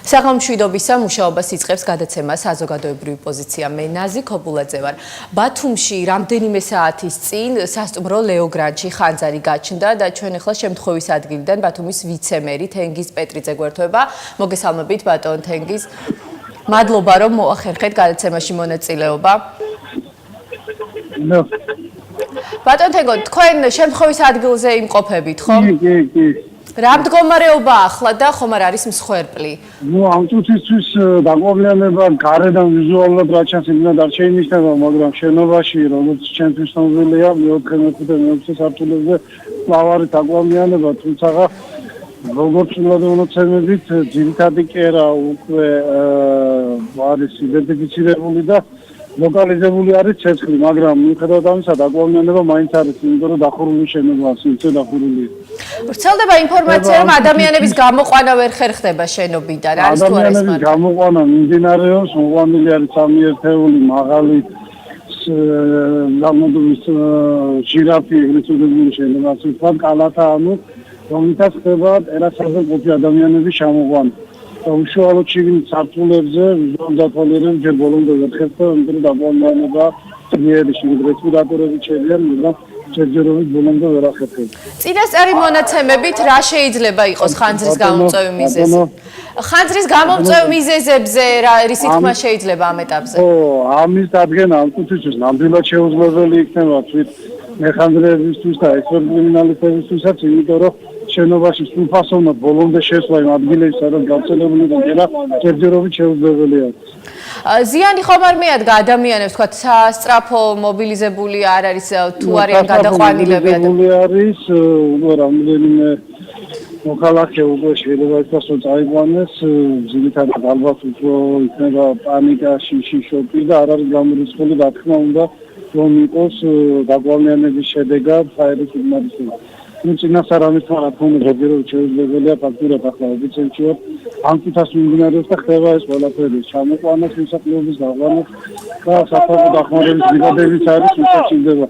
საღამომშვიდობისა მუშაობას იწყებს გადაცემა საზოგადოებრივი პოზიცია. მე ნაზი ქობულაძე ვარ. ბათუმში რამდენიმე საათის წინ სასტუმრო ლეოგრანჩი ხანძარი გაჩნდა და ჩვენ ახლა შემთხვევის ადგილიდან ბათუმის ვიცემერი თენგიზ პეტრიძე გვერდება. მოგესალმებით ბატონ თენგიზ. მადლობა რომ მოახერხეთ გადაცემაში მონაწილეობა. ბატონ თენგო, თქვენ შემთხვევის ადგილზე იმყოფებით, ხო? კი. რა მდგომარეობა ახლა და ხომ არ არის მსხვერპლი? ამ წუთისთვის დაგვავლიანება გარედან ვიზუალურად რა ჩანს იმდენად არ შეინიშნება, მაგრამ შენობაში როგორც ჩემთვის ცნობილია, მე-4 სართულებზე მთავარი დაგვავლიანება, თუმცა როგორც უნდაცემებით ძირითადი კერა უკვე არის იდენტიფიცირებული და ლოკალიზებული არის ცეცხლი, მაგრამ მიუხედავად ამისა დაგვავლიანება მაინც არის, იმიტომ რომ დახურული შენობაა, სივრცე დახურულია. ვრცელდება ინფორმაცია, რომ ადამიანების გამოყვანა ვერ ხერხდება შენობიდან, არის თუ არა ეს ადამიანების გამოყვანა მიმდინარეობს, მოყვანილი არის 3 ერთეული მაღალი გამოდუმის ჟირაფი ეგრეთ წოდებული შენობა, თვითონ კალათა, რომლითაც ხდება ტერასაზე მყოფი ადამიანების ჩამოყვანა. უშუალოდ შიგნით სართულებზე ვიზუალურ დათვალიერებას ჯერ ბოლომდე ვერ ხერხდება, იმიტომ რომ დაგვავლიანება ძლიერი შიგნით რესპირატორები შედიან, მაგრამ ჯერჯერობით ბოლომდე ვერ ახერხება. წინასწარი მონაცემებით რა შეიძლება იყოს ხანძრის გამომწვევი მიზეზი? ხანძრის გამომწვევ მიზეზებზე რის თქმა შეიძლება ამ ეტაპზე? ამის დადგენა ამ წუთისთვის ნამდვილად შეუძლებელი იქნება თვით მეხანძრეებისთვის და ექსპერტ-კრიმინალისტებისთვისაც, იმიტომ რომ შენობაში სრულფასოვნად ბოლომდე შესვლა იმ ადგილებში, სადაც გავრცელებული და ჯერჯერობით შეუძლებელია. ზიანი ხომ არ მიადგა ადამიანებს, თქვა სასწრაფო მობილიზებული არ არის თუ არიან გადაყვანილები ადამიანები არის, უკვე რამდენიმე მოქალაქე უკვე შეიძლება ითქვას რომ წაიყვანეს, ძირითადად ალბათ უფრო იქნება პანიკა, შოკი და არ არის გამორიცხული რა თქმა უნდა რომ იყოს დაგვავლიანების შედეგად საერთოდ უმარტივია. წინასწარ ამის რა თქმა უნდა ჯერჯერობით შეუძლებელია ფაქტურად ახლა ოფიციალურად ამ წუთას მიმდინარეობს და ხდება ეს ყველაფერი ჩამოყვანა მოსახლეობის დაყვანას და საფრთხე დახმარების ბრიგადების არის უწევდება.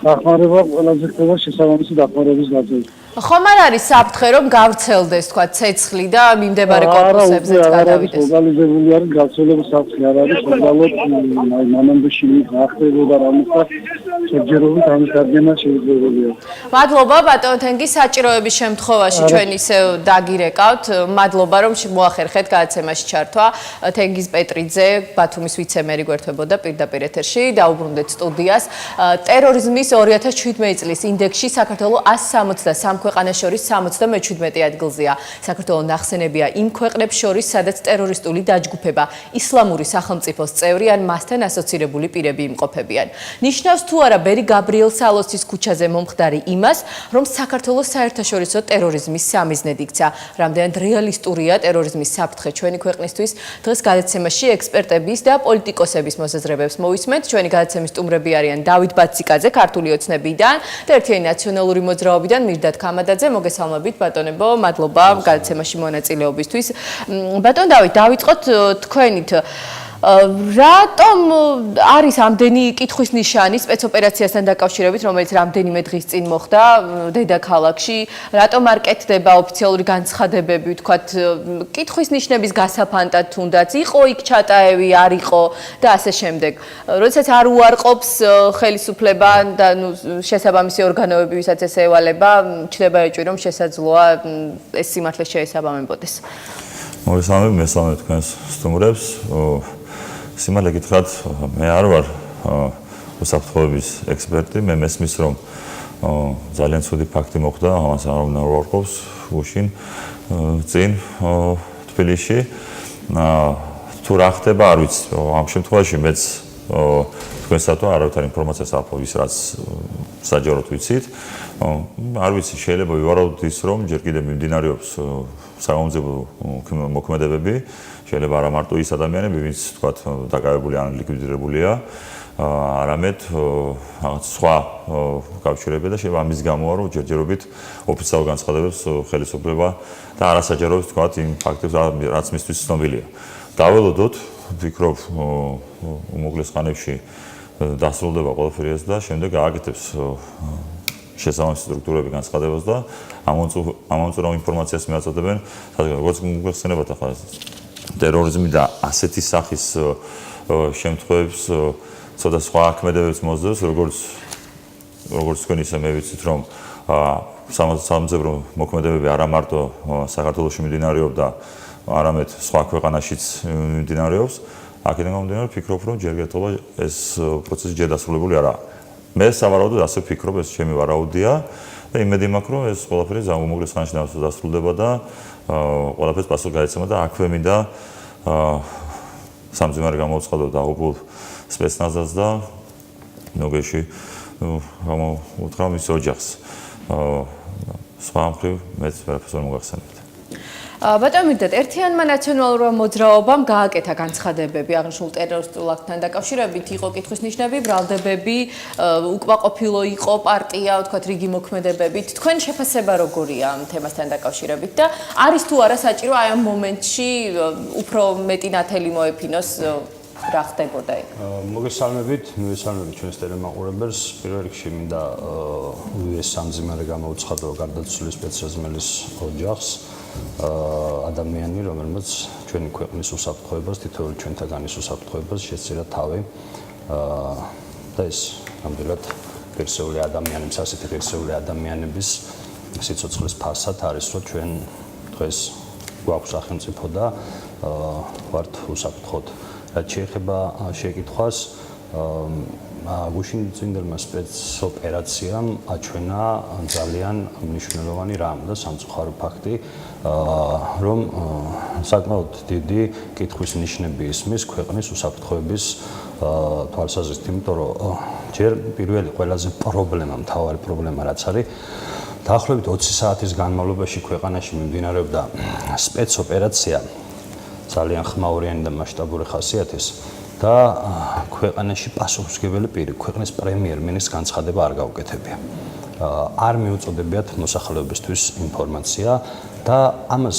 დახმარება ყველაზე ხდება შესაბამისი დახმარების გაძევით. ხომ არ არის საფრთხე რომ გავრცელდეს თქვა ცეცხლი და მიმდებარე კორპუსებზეც გადავიდეს? ლოკალიზებული არის გავრცელების საფრთხე არ არის უბრალოდ მანამდე ხდებოდა რამის და ჯერჯერობით ამის დადგენა შეუძლებელია. მადლობა ბატონ თენგიზ, საჭიროების შემთხვევაში ჩვენ ისევ დაგირეკავთ. მადლობა რომ მოახერხეთ გადაცემაში ჩართვა. თენგიზ პეტრიძე, ბათუმის ვიცემერი გვერდებოდა პირდაპირ ეთერში, დაუბრუნდეთ სტუდიას. ტერორიზმის 2017 წლის ინდექსში საქართველო 163 ქვეყანას შორის 77 ადგილზეა. საქართველო ნახსენებია იმ ქვეყნებს შორის, სადაც ტერორისტული დაჯგუფება, ისლამური სახელმწიფოს წევრი ან მასთან ასოცირებული პირები იმყოფებიან. ნიშნავს თუ არა ბერი გაბრიელ სალოსის ქუჩაზე მომხდარი იმას, რომ საქართველოს საერთაშორისო ტერორიზმის სამიზნედ იქცა. რამდენად რეალისტურია ტერორიზმის საფრთხე ჩვენი ქვეყნისთვის? დღეს გადაცემაში ექსპერტების და პოლიტიკოსების მოსაზრებებს მოვისმენთ. ჩვენი გადაცემის სტუმრები არიან დავით ბაციკაძე, ქართული ოცნებიდან და ერთიანი ნაციონალური მოძრაობიდან მირდად კამადაძე. მოგესალმებით ბატონებო, მადლობა გადაცემაში მონაწილეობისთვის. ბატონ დავით, დავიწყოთ თქვენით. რატომ არის ამდენი კითხვის ნიშანი სპეცოპერაციასთან დაკავშირებით, რომელიც რამდენიმე დღის წინ მოხდა დედაქალაქში? რატომ არ კეთდება ოფიციალური განცხადებები, ვთქვათ, კითხვის ნიშნების გასაფანტად თუნდაც იყო იქ ჩატაევი, არ იყო და ასე შემდეგ. როდესაც არ უარყოფს ხელისუფლება და შესაბამისი ორგანოები, ვისაც ეს ევალება, ჩნდება ეჭვი, რომ შესაძლოა ეს სიმართლე შეესაბამებოდეს. მოგესალმებით, მესალმებით თქვენს სტუმრებს. სიმართლე გითხრათ, მე არ ვარ უსაფრთხოების ექსპერტი, მე მესმის რომ ძალიან ცუდი ფაქტი მოხდა, ამას არ უნდა ვარყოფს უშინ წინ თბილისში. თუ რა ხდება, არ ვიცი, ამ შემთხვევაში მეც თქვენსათვე არავითარ ინფორმაციას არ ვფლობ ის რაც საჯაროდ ვიცით. არ ვიცი, შეიძლება ვივარაუდოთ ის რომ ჯერ კიდევ მიმდინარეობს საგამოძიებო მოქმედებები, შეიძლება არა მარტო ის ადამიანები, ვინც თქვათ დაკავებული ან ლიკვიდირებულია, არამედ რაღაც სხვა კავშირები და შეიძლება ამის გამოა რომ ჯერჯერობით ოფიციალურ განცხადებებს ხელისუფლება და არასაჯაროდ თქვათ იმ ფაქტებს რაც მისთვის ცნობილია. დაველოდოთ, ვფიქრობ უმოკლეს ხანებში დასრულდება ყველაფერი ეს და შემდეგ გააკეთებს შესაბამისი სტრუქტურები განცხადებას და ამომწურავ ინფორმაციას მიაწოდებენ, როგორც მოგხსენებათ ახლა ტერორიზმი და ასეთი სახის შემთხვევებს ცოტა სხვა აქმედებებს მოსდევს, როგორც თქვენ ისე მე ვიცით, რომ სამხედრო მოქმედებები არა მარტო საქართველოში მიმდინარეობდა, არამედ სხვა ქვეყანაშიც მიმდინარეობს. აქედან გამომდინარე ვფიქრობ, რომ ჯერ გეტყობა ეს პროცესი ჯერ დასრულებული არაა. მე სავარაუდოდ ასე ვფიქრობ, ეს ჩემი ვარაუდია და იმედი მაქვს, რომ ეს ყველაფერი უმოკლეს ხანში დასრულდება და ყველაფერს პასუხი გაეცემა და აქვე მინდა სამძიმარე გამოუცხადო დაღუპულ სპეცნაზას და ნოგეში უთხრა მის ოჯახს. სხვა მხრივ მეც ვერაფერს ვერ მოგახსენებთ. ბატონო მირდათ, ერთიანმა ნაციონალურმა მოძრაობამ გააკეთა განცხადებები აღნიშნულ ტერორისტულ აქტთან დაკავშირებით, იყო კითხვის ნიშნები, ბრალდებები, უკმაყოფილო იყო პარტია, ვთქვათ, რიგი მოქმედებებით. თქვენ შეფასება როგორია ამ თემასთან დაკავშირებით და არის თუ არა საჭირო აი ამ მომენტში უფრო მეტი ნათელი მოეფინოს რა ხდებოდა ეგ? მოგესალმებით ჩვენს ტელემაყურებელს. პირველ რიგში მინდა ეს სამძიმარე გამოუცხადო გარდაცვლილი სპეცრაზმელის ოჯახს, ადამიანი, რომელმაც ჩვენი ქვეყნის უსაფრთხოებას, თითოეული ჩვენთაგანის უსაფრთხოებას შეცირა თავი და ეს ნამდვილად ღირსეული ადამიანების, ასეთი ღირსეული ადამიანების სიცოცხლის ფასად არის, რომ ჩვენ დღეს გვაქვს სახელმწიფო და ვართ უსაფრთხოდ. რაც შეეხება შეკითხვას, გუშინ წინდელმა სპეცოპერაციამ აჩვენა ძალიან მნიშვნელოვანი რამ და სამწუხარო ფაქტი, რომ საკმაოდ დიდი კითხვის ნიშნები ისმის ქვეყნის უსაფრთხოების თვალსაზრისით, იმიტომ რომ ჯერ პირველი ყველაზე მთავარი პრობლემა რაც არის, დაახლოებით 20 საათის განმავლობაში ქვეყანაში მიმდინარეობდა სპეცოპერაცია ძალიან ხმაურიანი და მასშტაბური ხასიათის და ქვეყანაში პასუხისმგებელი პირი, ქვეყნის პრემიერ-მინისტრს განცხადება არ გაუკეთებია. არ მიუწოდებიათ მოსახლეობისთვის ინფორმაცია და ამას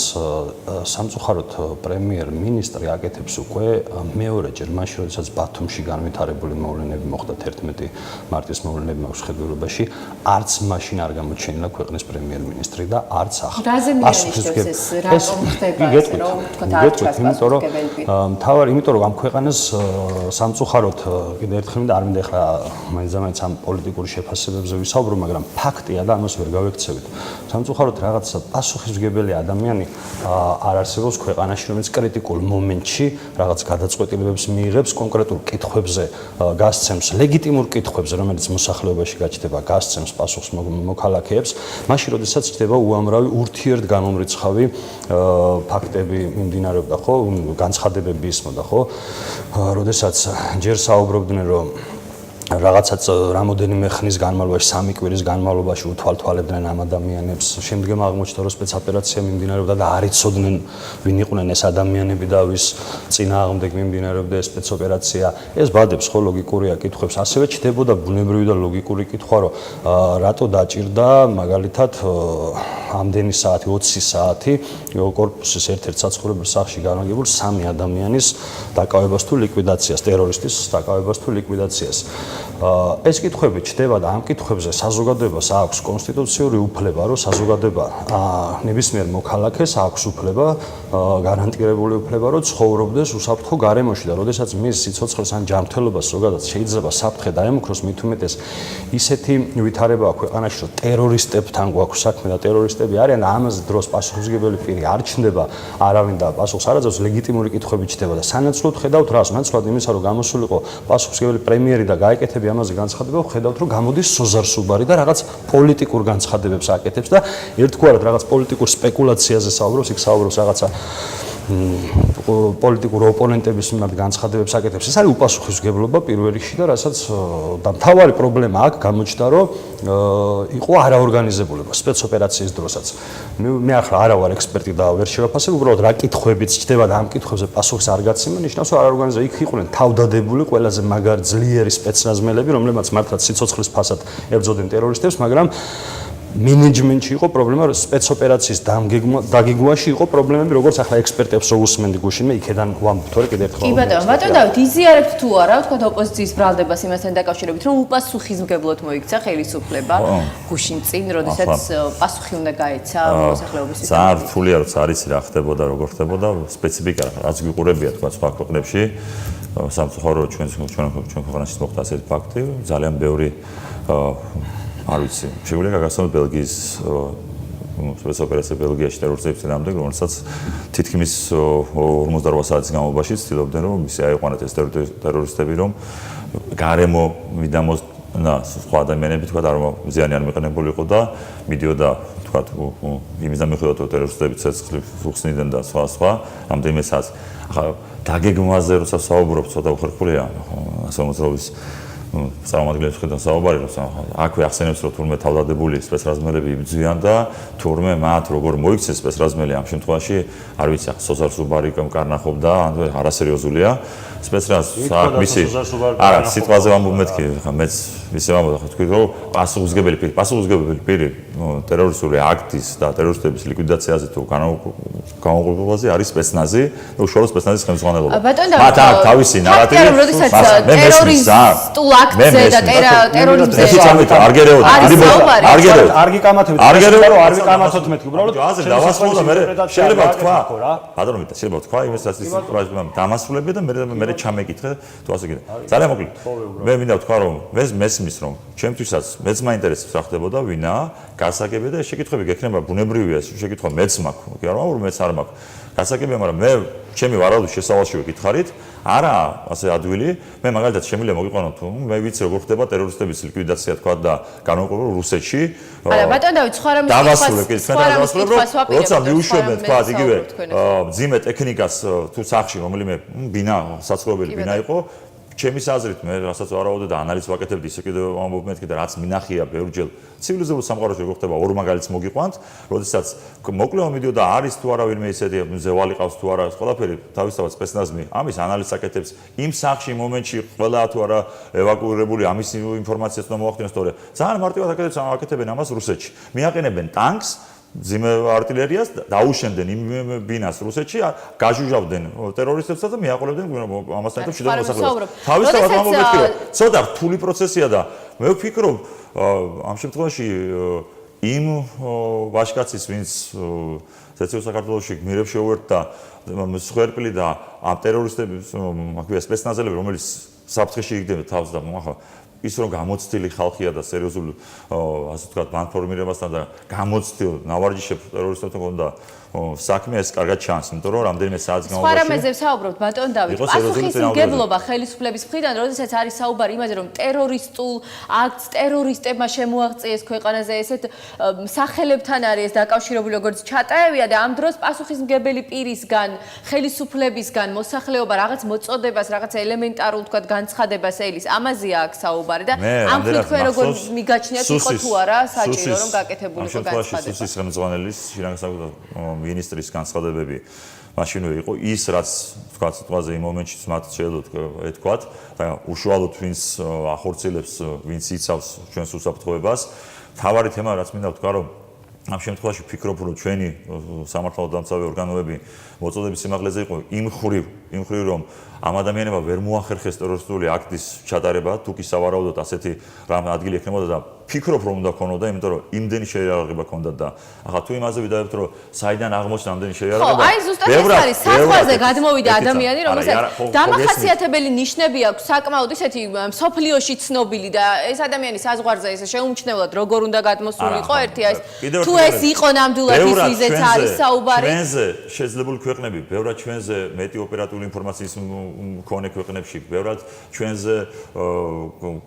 სამწუხაროდ პრემიერ-მინისტრი აკეთებს უკვე მეორეჯერ, მაშინ როდესაც ბათუმში განვითარებული მოვლენები მოხდა 11 მარტის მოვლენები მაქვს ხედულობაში, არც მაშინ არ გამოჩენილა ქვეყნის პრემიერ-მინისტრი და არც ახლა. რაზე მიანიშნებს ეს, რატომ ხდება ეს, რომ თქვა არ ჩასწრებელი პირი? მთავარი, იმიტომ რომ ამ ქვეყანას სამწუხაროდ კიდე ერთხელ მინდა არ მინდა ახლა მაინც ამ პოლიტიკური შეფასებებზე ვისაუბრო, მაგრამ ფაქტია და ამას ვერ გავექცევით. სამწუხაროდ რაღაც პასუხისმგებელი ადამიანი არ არსებობს ქვეყანაში, რომელიც კრიტიკულ მომენტში რაღაც გადაწყვეტილებებს მიიღებს, კონკრეტულ კითხვებზე გასცემს, ლეგიტიმურ კითხვებზე, რომელიც მოსახლეობაში გაჩნდება, გასცემს პასუხს მოქალაქეებს, მაშინ როდესაც ჩნდება უამრავი ურთიერთგანომრიცხავი ფაქტები მიმდინარეობდა, ხო, განცხადებები ისმოდა, ხო, როდესაც ჯერ საუბრობდნენ, რომ რაღაცაც რამოდენიმე ხნის განმავლობაში, 3 კვირის განმავლობაში უთვალთვალებდნენ ამ ადამიანებს. შემდგომ აღმოჩნდა, რომ სპეცოპერაცია მიმდინარეობდა და არ იცოდნენ, ვინ იყვნენ ეს ადამიანები და ვის წინააღმდეგ მიმდინარეობდა ეს სპეცოპერაცია. ეს ბადებს ხო ლოგიკურია კითხვებს. ასევე ჩდებოდა ბუნებრივი და ლოგიკური კითხვა, რომ რატო დაჭირდა მაგალითად ამდენი საათი, 20 საათი კორპუსის ერთ-ერთ საცხოვრებელ სახლში განლაგებულ 3 ადამიანის დაკავებას თუ ლიკვიდაციას, ტერორისტის დაკავებას თუ ლიკვიდაციას. ეს კითხვები ჩდება და ამ კითხვებზე საზოგადოებას აქვს კონსტიტუციური უფლება, რომ საზოგადოება ნებისმიერ მოქალაქეს აქვს უფლება, გარანტირებული უფლება, რომ ცხოვრობდეს უსაფრთხო გარემოში და როდესაც მის სიცოცხლეს ან ჯანმრთელობას ზოგადად შეიძლება საფრთხე დაემუქროს, მით უმეტეს ისეთი ვითარებაა ქვეყანაში, რომ ტერორისტებთან გვაქვს საქმე და ტერორისტები არიან და ამაზე დროს პასუხისმგებელი პირი არ ჩნდება, არავინ და პასუხს არ აძლევს, ლეგიტიმური კითხვები ჩდება და სანაცვლოდ ხედავთ რას, ნაცვლად იმისა, რომ გამოსულიყო პასუხისმგებელი პრემიერი და გაეკეთებია ამაზე განცხადება, ხედავთ, რომ გამოდის სოზარ სუბარი და რაღაც პოლიტიკურ განცხადებებს აკეთებს და ერთგვარად რაღაც პოლიტიკურ სპეკულაციაზე საუბრობს, იქ საუბრობს რაღაცა პოლიტიკურ ოპონენტების მიმართ განცხადებებს აკეთებს. ეს არის უპასუხისმგებლობა პირველ რიგში და რასაც და მთავარი პრობლემა აქ გამოჩნდა, რომ იყო არაორგანიზებულება სპეცოპერაციის დროსაც. მე ახლა არა ვარ ექსპერტი და ვერ შევაფასებ, უბრალოდ რა კითხვებიც ჩდება და ამ კითხვებზე პასუხს არ გაცემა, ნიშნავს, რომ არაორგანიზებული იქ იყვნენ თავდადებული ყველაზე მაგარი ძლიერი სპეცნაზმელები, რომლებმაც მართლაც სიცოცხლის ფასად ებრძოდნენ ტერორისტებს, მაგრამ მენეჯმენტში იყო პრობლემა, სპეცოპერაციის დაგეგმვაში იყო პრობლემები, როგორც ახლა ექსპერტებს რო უსმენდი გუშინმე, იქედან ვამბობ, თორე კიდე ერთხელ. კი ბატონო დავით, იზიარებთ თუ არა, თქვა ოპოზიციის ბრალდებას იმასთან დაკავშირებით, რომ უპასუხისმგებლოდ მოიქცა ხელისუფლება გუშინ წინ, როდესაც პასუხი უნდა გაეცა მოსახლეობის ვიზიტამდე. ძალიან რთულია, როცა არის რა ხდებოდა, როგორ ხდებოდა, სპეციფიკა რაც გვიყურებია თქვა სხვა ქვეყნებში, სამწუხაროდ ჩვენ ქვეყანაში მოხდა ასეთი ფაქტი, ძალიან ბევრი არ ვიცი, შეგვიძლია გაგახსენოთ ბელგიის სპეცოპერაცია ბელგიაში ტერორისტების წინააღმდეგ, რომელსაც თითქმის 48 საათის განმავლობაში ცდილობდნენ, რომ ისე აიყვანათ ეს ტერორისტები, რომ გარემო მიდამოს და სხვა ადამიანები თქვა არ ზიანი არ მიყენებულიყო და მიდიოდა თქვა იმის დამიხილოთ რომ ტერორისტები ცეცხლს უხსნიდნენ და სხვა რამდენიმე საათს. ახლა დაგეგმვაზე როცა საუბრობ, ცოტა უხერხულია ასე მოძრაობის წარმომადგენლებს ხედავ საუბარი, რომ აქვე ახსენებს რომ თურმე თავდადებული სპეცრაზმელები იბრძვიან და თურმე მათ როგორ მოიქცეს სპეცრაზმელი ამ შემთხვევაში, არ ვიცი, სოზარ სუბარი კარნახობდა, არასერიოზულია. სპეცრაზ მისი არა, სიტყვაზე ვამბობ მეთქი, ხა მეც ისე ვამბობ, ხა თქვი რომ პასუხისმგებელი პირი ტერორისტული აქტის და ტერორისტების ლიკვიდაციაზე თუ განმაყოფობაზე არის სპეცნაზი, უშუალოდ სპეცნაზის ხელმძღვანელობა. მათ აქვს თავისი ნარატივი. როდესაც ტერორისტულ აქტზე და ტერორიზმზე არ გერეოდ, არ გიკამათებთ, არ ვიკამათოთ მეთქი, უბრალოდ დავასრულე და მე შეიძლება თქვა. ბატონო, შეიძლება თქვა იმასაც ის დამასრულებია და მე ჩამეკითხე თუ ასე კიდე. ძალიან მოკლედ. მე მინდა ვთქვა რომ მესმის რომ ჩემთვისაც მეც მაინტერესებს რა ხდებოდა, ვინაა, გასაგებია და ეს შეკითხვები გექნება ბუნებრივია, ეს შეკითხვა მეც მაქვს. კი არა, მაგრამ მეც არ მაქვს. გასაგებია, მაგრამ მე ჩემი ვარაუდის შესავალშივე გითხარით, არა ასე ადვილი, მე მაგალითად შემიძლია მოგიყვანო თუ მე ვიცი როგორ ხდება ტერორისტების ლიკვიდაცია თქვა და განმაყოფობა რუსეთში. არა, ბატონო დავით, სხვა რამის როცა მიუშვებენ თქვა იგივე მძიმე ტექნიკას თუ სახში რომელიმე ბინა საცხოვრებელი ბინა იყო, ჩემის აზრით მე რასაც ვარაუდე და ანალიზს ვაკეთებდი ისე კიდევ ვამბობ მეთქი და რაც მინახია ბევრჯერ ცივილიზებულ სამყაროში როგორ ხდება ორ მაგალითს მოგიყვანთ, როდესაც მოკლეო მიდიოდა არის თუ არა ვინმე ისეთი ზევალი ყავს თუ არა, ყველაფერი თავისთავად სპეცნაზმი ამის ანალიზს აკეთებს იმ სახში მომენტში ყველა თუ არა ევაკუირებული ამის ინფორმაციას უნდა მოახდინოს, თორე ძალიან მარტივად აკეთებენ ამას რუსეთში. მიაყენებენ ტანკს ძიმე არტილერიას დაუშენდნენ იმ ბინას რუსეთში, გაჟუჟავდნენ ტერორისტებსაც და მიაყოლებდნენ ამასთან ერთად შიდა მოსახლეობას. თავისთავად ამობეთქი რომ ცოტა რთული პროცესია და მე ვფიქრობ ამ შემთხვევაში იმ ვაჟკაცის ვინც ზეცეულ საქართველოში გმირებს შეუერთდა მსხვერპლი და ამ ტერორისტების აქვეა სპეცნაზელები რომელიც საფრთხეში იგდებენ თავს და ახლა ის რომ გამოცდილი ხალხია და სერიოზულ ასე ვთქვათ ბანფორმირებასთან და გამოცდილ ნავარჯიშებ ტერორისტებთან კონდა საქმე ეს კარგად ჩანს, იმიტომ რომ რამდენიმე საათის განმავლობაში სხვა რამეზე ვსაუბრობთ ბატონ დავით, პასუხისმგებლობა ხელისუფლების მხრიდან, როდესაც არის საუბარი იმაზე, რომ ტერორისტულ აქტს ტერორისტებმა შემოაღწიეს ქვეყანაზე, ესეთ სახელებთან არის დაკავშირებული როგორც ჩატაევია და ამ დროს პასუხისმგებელი პირისგან, ხელისუფლებისგან მოსახლეობა რაღაც მოწოდებას, რაღაც ელემენტარულ თქვათ განცხადებას ელის, ამაზეა აქ საუბარი და ამ ხრივ თქვენ როგორ მიგაჩნიათ იყო თუ არა საჭირო რომ გაკეთებულიყო განცხადება. სუსის ხელმძღვანელის მინისტრის განცხადებები მაშინვე იყო ის რაც თქვა სიტყვაზე იმ მომენტში მათ შეიძლება ეთქვათ და უშუალოდ ვინც ახორციელებს ვინც იცავს ჩვენს უსაფრთხოებას თავარი თემა რაც მინდა ვთქვა რომ ამ შემთხვევაში ვფიქრობ რომ ჩვენი სამართალდამცავი ორგანოები მოწოდების სიმაღლეზე იყო იმ ხრივ რომ ამ ადამიანებმა ვერ მოახერხეს ტერორისტული აქტის ჩატარება თუ კი სავარაუდოდ ასეთი რამ ადგილი ექნებოდა და ფიქრობ რომ უნდა ქონოდა იმიტომ რომ იმდენი შეიარაღება ქონდა და ახლა თუ იმაზე ვიდაებთ რომ საიდან აღმოჩნდა იმდენი შეიარაღება აი ზუსტად ეს არის საზღვარზე გადმოვიდა ადამიანი რომელსაც დამახასიათებელი ნიშნები აქვს საკმაოდ ისეთი სოფლიოში ცნობილი და ეს ადამიანი საზღვარზე ესე შეუმჩნევლად როგორ უნდა გადმოსულიყო ერთი ეს თუ ეს იყო ნამდვილად ის ვიზეც არის საუბარი ჩვენზე შეძლებული ქვეყნები ბევრად ჩვენზე მეტი ოპერატიული ინფორმაციის მქონე ქვეყნებში ბევრად ჩვენზე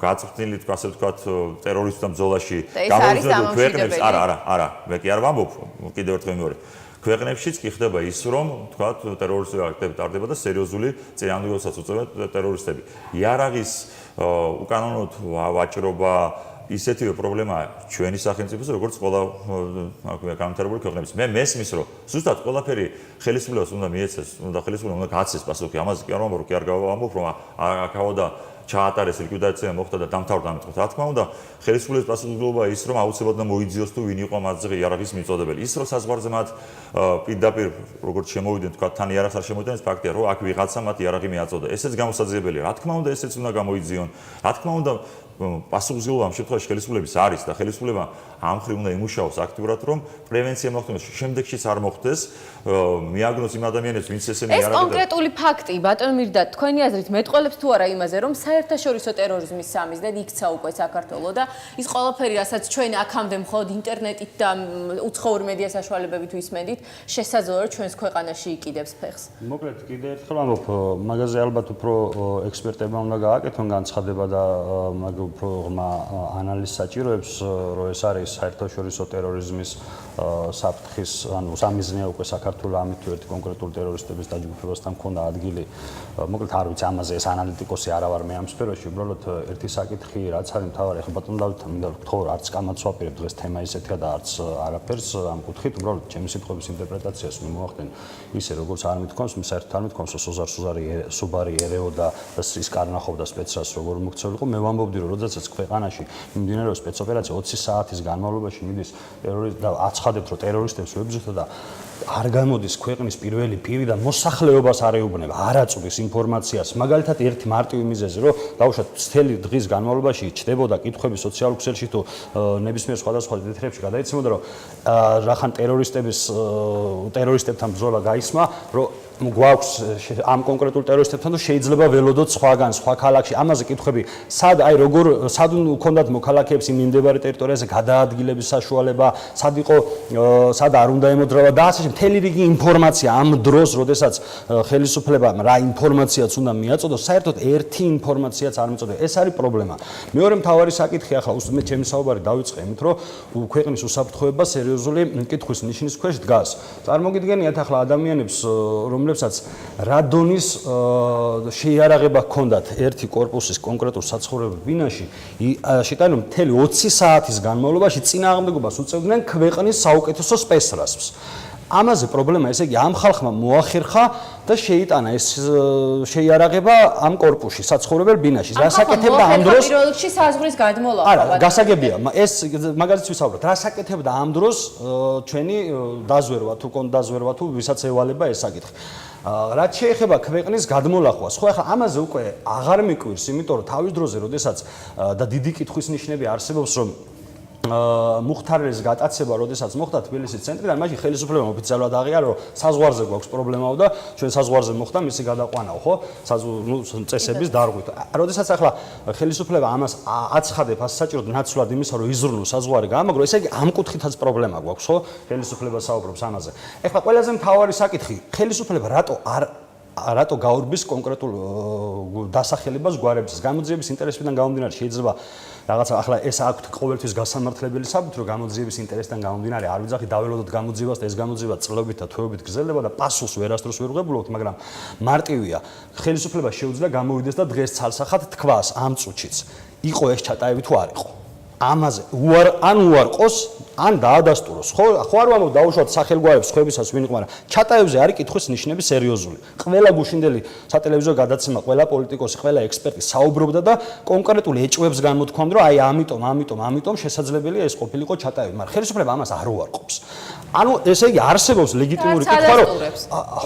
გაწვრთნილი ასე ვთქვათ ტერორისტთა ბრძოლაში გამოვიდნენ ქვეყნებს არა მე კი არ ვამბობ კიდევ ერთხელ მეორე ქვეყნებშიც კი ხდება ის რომ ვთქვათ ტერორისტული აქტები ტარდება და სერიოზული წინააღმდეგობასაც უწევენ ტერორისტები იარაღის უკანონოდ ვაჭრობა ისეთივე პრობლემაა ჩვენი სახელმწიფოს როგორც ყველა განვითარებული ქვეყნების მე მესმის რომ ზუსტად ყველაფერი ხელისუფლებას უნდა მიეცეს უნდა ხელისუფლება უნდა გააცეს პასუხი ამაზე კი არ ვამბობ კი არ გავამბობ რომ აქავა და ჩაატარეს ლიკვიდაცია მოხდა და დამთავრდა ამ თქო. რა თქმა უნდა, ხელისუფლების პასუხისმგებლობა ის რომ აუცილებლად უნდა მოიძიოს თუ ვინ იყო მათზე იარაღის მიწოდებელი. ის რომ საზღვარზე მათ პირდაპირ როგორც შემოვიდნენ თქვა თან იარაღს არ შემოვიდნენ, ეს ფაქტია რომ აქ ვიღაცა მათ იარაღი მიაწოდა. ესეც გამოსაძიებელია. რა თქმა უნდა, ესეც უნდა გამოიძიონ. რა თქმა უნდა, პასუხისმგებლობა ამ შემთხვევაში ხელისუფლების არის და ხელისუფლება ამ მხრივ უნდა იმუშაოს აქტიურად, რომ პრევენცია მოხდეს, შემდეგშიც არ მოხდეს, მიაგნოს იმ ადამიანებს, ვინც ესენი ეს კონკრეტული ფაქტი, ბატონო მირდატ, თქვენი აზრით მეტყველებს თუ არა იმაზე, რომ საერთაშორისო ტერორიზმის სამიზნედ იქცა უკვე საქართველო და ის ყველაფერი, რასაც ჩვენ აქამდე მხოლოდ ინტერნეტით და უცხოური მედია საშუალებებით ვისმენდით, შესაძლოა რომ ჩვენს ქვეყანაში იყიდებს ფეხს. მოკლედ, კიდე ერთხელ ამბობ, მაგაზე ალბათ უფრო ექსპერტებმა უნდა გააკეთონ განცხადება და მაგ უფრო ღრმა ანალიზს საჭიროებს, რომ ეს არის საერთაშორისო ტერორიზმის საფრთხის, ანუ სამიზნეა უკვე საქართველოს ამით თუ ერთი კონკრეტული ტერორისტების დაჯგუფებასთან მქონდა ადგილი. მოკლედ არ ვიცი ამაზე ეს ანალიტიკოსი არა ვარ მე ამ სფეროში, უბრალოდ ერთი საკითხი რაც არის მთავარი, ახლა ბატონ დავით მინდა ვთქო, არც კამათს ვაპირებ დღეს თემა ისეთია და არც არაფერს ამ კუთხით, უბრალოდ ჩემი სიტყვების ინტერპრეტაციას მე მოახდენ ისე როგორც არ მithქვამს, მე საერთოდ არ მithქვამს, რომ სუბარი ერეოდა და ის კარნახობდა სპეცრას როგორ მოქცეულიყო, მე ვამბობდი რომ როდესაც ქვეყანაში მიმდინარეობს სპეცოპერაცია 20 საათის განმავლობაში მიდის ტერორისტი და აცხადებს რომ ტერორისტებს ვებრძვით და არ გამოდის ქვეყნის პირველი პირი და მოსახლეობას არ ეუბნება, არ აწვდის ინფორმაციას. მაგალითად ერთი მარტივი მიზეზი, რომ დაუშვათ მთელი დღის განმავლობაში ჩდებოდა კითხვები სოციალურ ქსელში თუ ნებისმიერ სხვადასხვა თეთრებში გადაიცემოდა, რომ რახან ტერორისტებთან ბრძოლა გაისმა, რომ გვაქვს ამ კონკრეტულ ტერორისტებთან და შეიძლება ველოდოთ სხვაგან, სხვა ქალაქში. ამაზე კითხვები, სად უქონდათ მოქალაქეებს იმ მიმდებარე ტერიტორიაზე გადაადგილების საშუალება, სად არ უნდა ემოდრავა და ასე მთელი რიგი ინფორმაცია ამ დროს, როდესაც ხელისუფლებამ რა ინფორმაციაც უნდა მიაწოდოს, საერთოდ ერთი ინფორმაციაც არ მიწოდა. ეს არის პრობლემა. მეორე მთავარი საკითხი, ახლა მე ჩემი საუბარი დავიწყე იმით, რომ ქვეყნის უსაფრთხოება სერიოზული კითხვის ნიშნის ქვეშ დგას. წარმოგიდგენიათ ახლა ადამიანებს, რომლებსაც რადონის შეიარაღება ჰქონდათ ერთი კორპუსის კონკრეტულ საცხოვრებელ ბინაში, შეტანილი მთელი 20 საათის განმავლობაში წინააღმდეგობას უწევდნენ ქვეყნის საუკეთესო სპეცრაზს. ამაზე პრობლემა, ესე იგი, ამ ხალხმა მოახერხა და შეიტანა ეს შეიარაღება ამ კორპუსში, საცხოვრებელ ბინაში. რასაკეთებდა ამ დროს? პირველ რიგში საზღვრის გადმოლა. არა, გასაგებია. ეს მაგალითად ვისაუბროთ. რასაკეთებდა ამ დროს ჩვენი დაზვერვა, თუ კონდა დაზვერვა, თუ ვისაც ევალება ეს საკითხი. რაც შეეხება ქვეყნის გადმოლახვას, ხო ახლა ამაზე უკვე აღარ მიკვირს, იმიტომ რომ თავის დროზე, როდესაც და დიდი კითხვის ნიშნები არსებობს, რომ მუხთარელის გატაცება, როდესაც მოხდა თბილისის ცენტრიდან, მაშინ ხელისუფლებამ ოფიციალურად აღიარა, რომ საზღვარზე გვაქვს პრობლემაო და ჩვენ საზღვარზე მოხდა მისი გადაყვანაო, ხო? წესების დარღვით. როდესაც ახლა ხელისუფლება ამას აცხადებს, საჭიროდ ნაცვლად იმისა, რომ იზრუნოს საზღვარი გაამაგრო, ესე იგი ამ კუთხითაც პრობლემა გვაქვს, ხო? ხელისუფლება საუბრობს ამაზე. ახლა ყველაზე მთავარი საკითხი, ხელისუფლება რატო გაურბის კონკრეტულ დასახელებას გვარებს გამოძიების ინტერესებიდან გამომდინარე შეიძლება რაღაცა ახლა ეს აქვთ ყოველთვის გასამართლებელი საბუთი რომ გამოძიების ინტერესიდან გამომდინარე არ ვიძახი დაველოდოთ გამოძიებას და ეს გამოძიება წლებით და თვეობით გრძელდება და პასუხს ვერასდროს ვერ ვღებულობთ, მაგრამ მარტივია ხელისუფლება შეუძლია გამოვიდეს და დღეს ცალსახად თქვას ამ წუთშიც იყო ეს ჩატაები თუ არ იყო ამაზე უარყოს ან დაადასტუროს. ხო არ ვამბობ დაუშვათ სახელგვარებს ხვებისას ვინ იყო, მაგრამ ჩატაებზე არის კითხვის ნიშნები სერიოზული. ყველა გუშინდელი სატელევიზიო გადაცემა, ყველა პოლიტიკოსი, ყველა ექსპერტი საუბრობდა და კონკრეტული ეჭვებს გამოთქვამდა, რომ აი ამიტომ შესაძლებელია ეს ყოფილიყო ჩატაები, მაგრამ ხელისუფლება ამას არ უარყოფს. ანუ ესე იგი არსებობს ლეგიტიმური კითხვა, რომ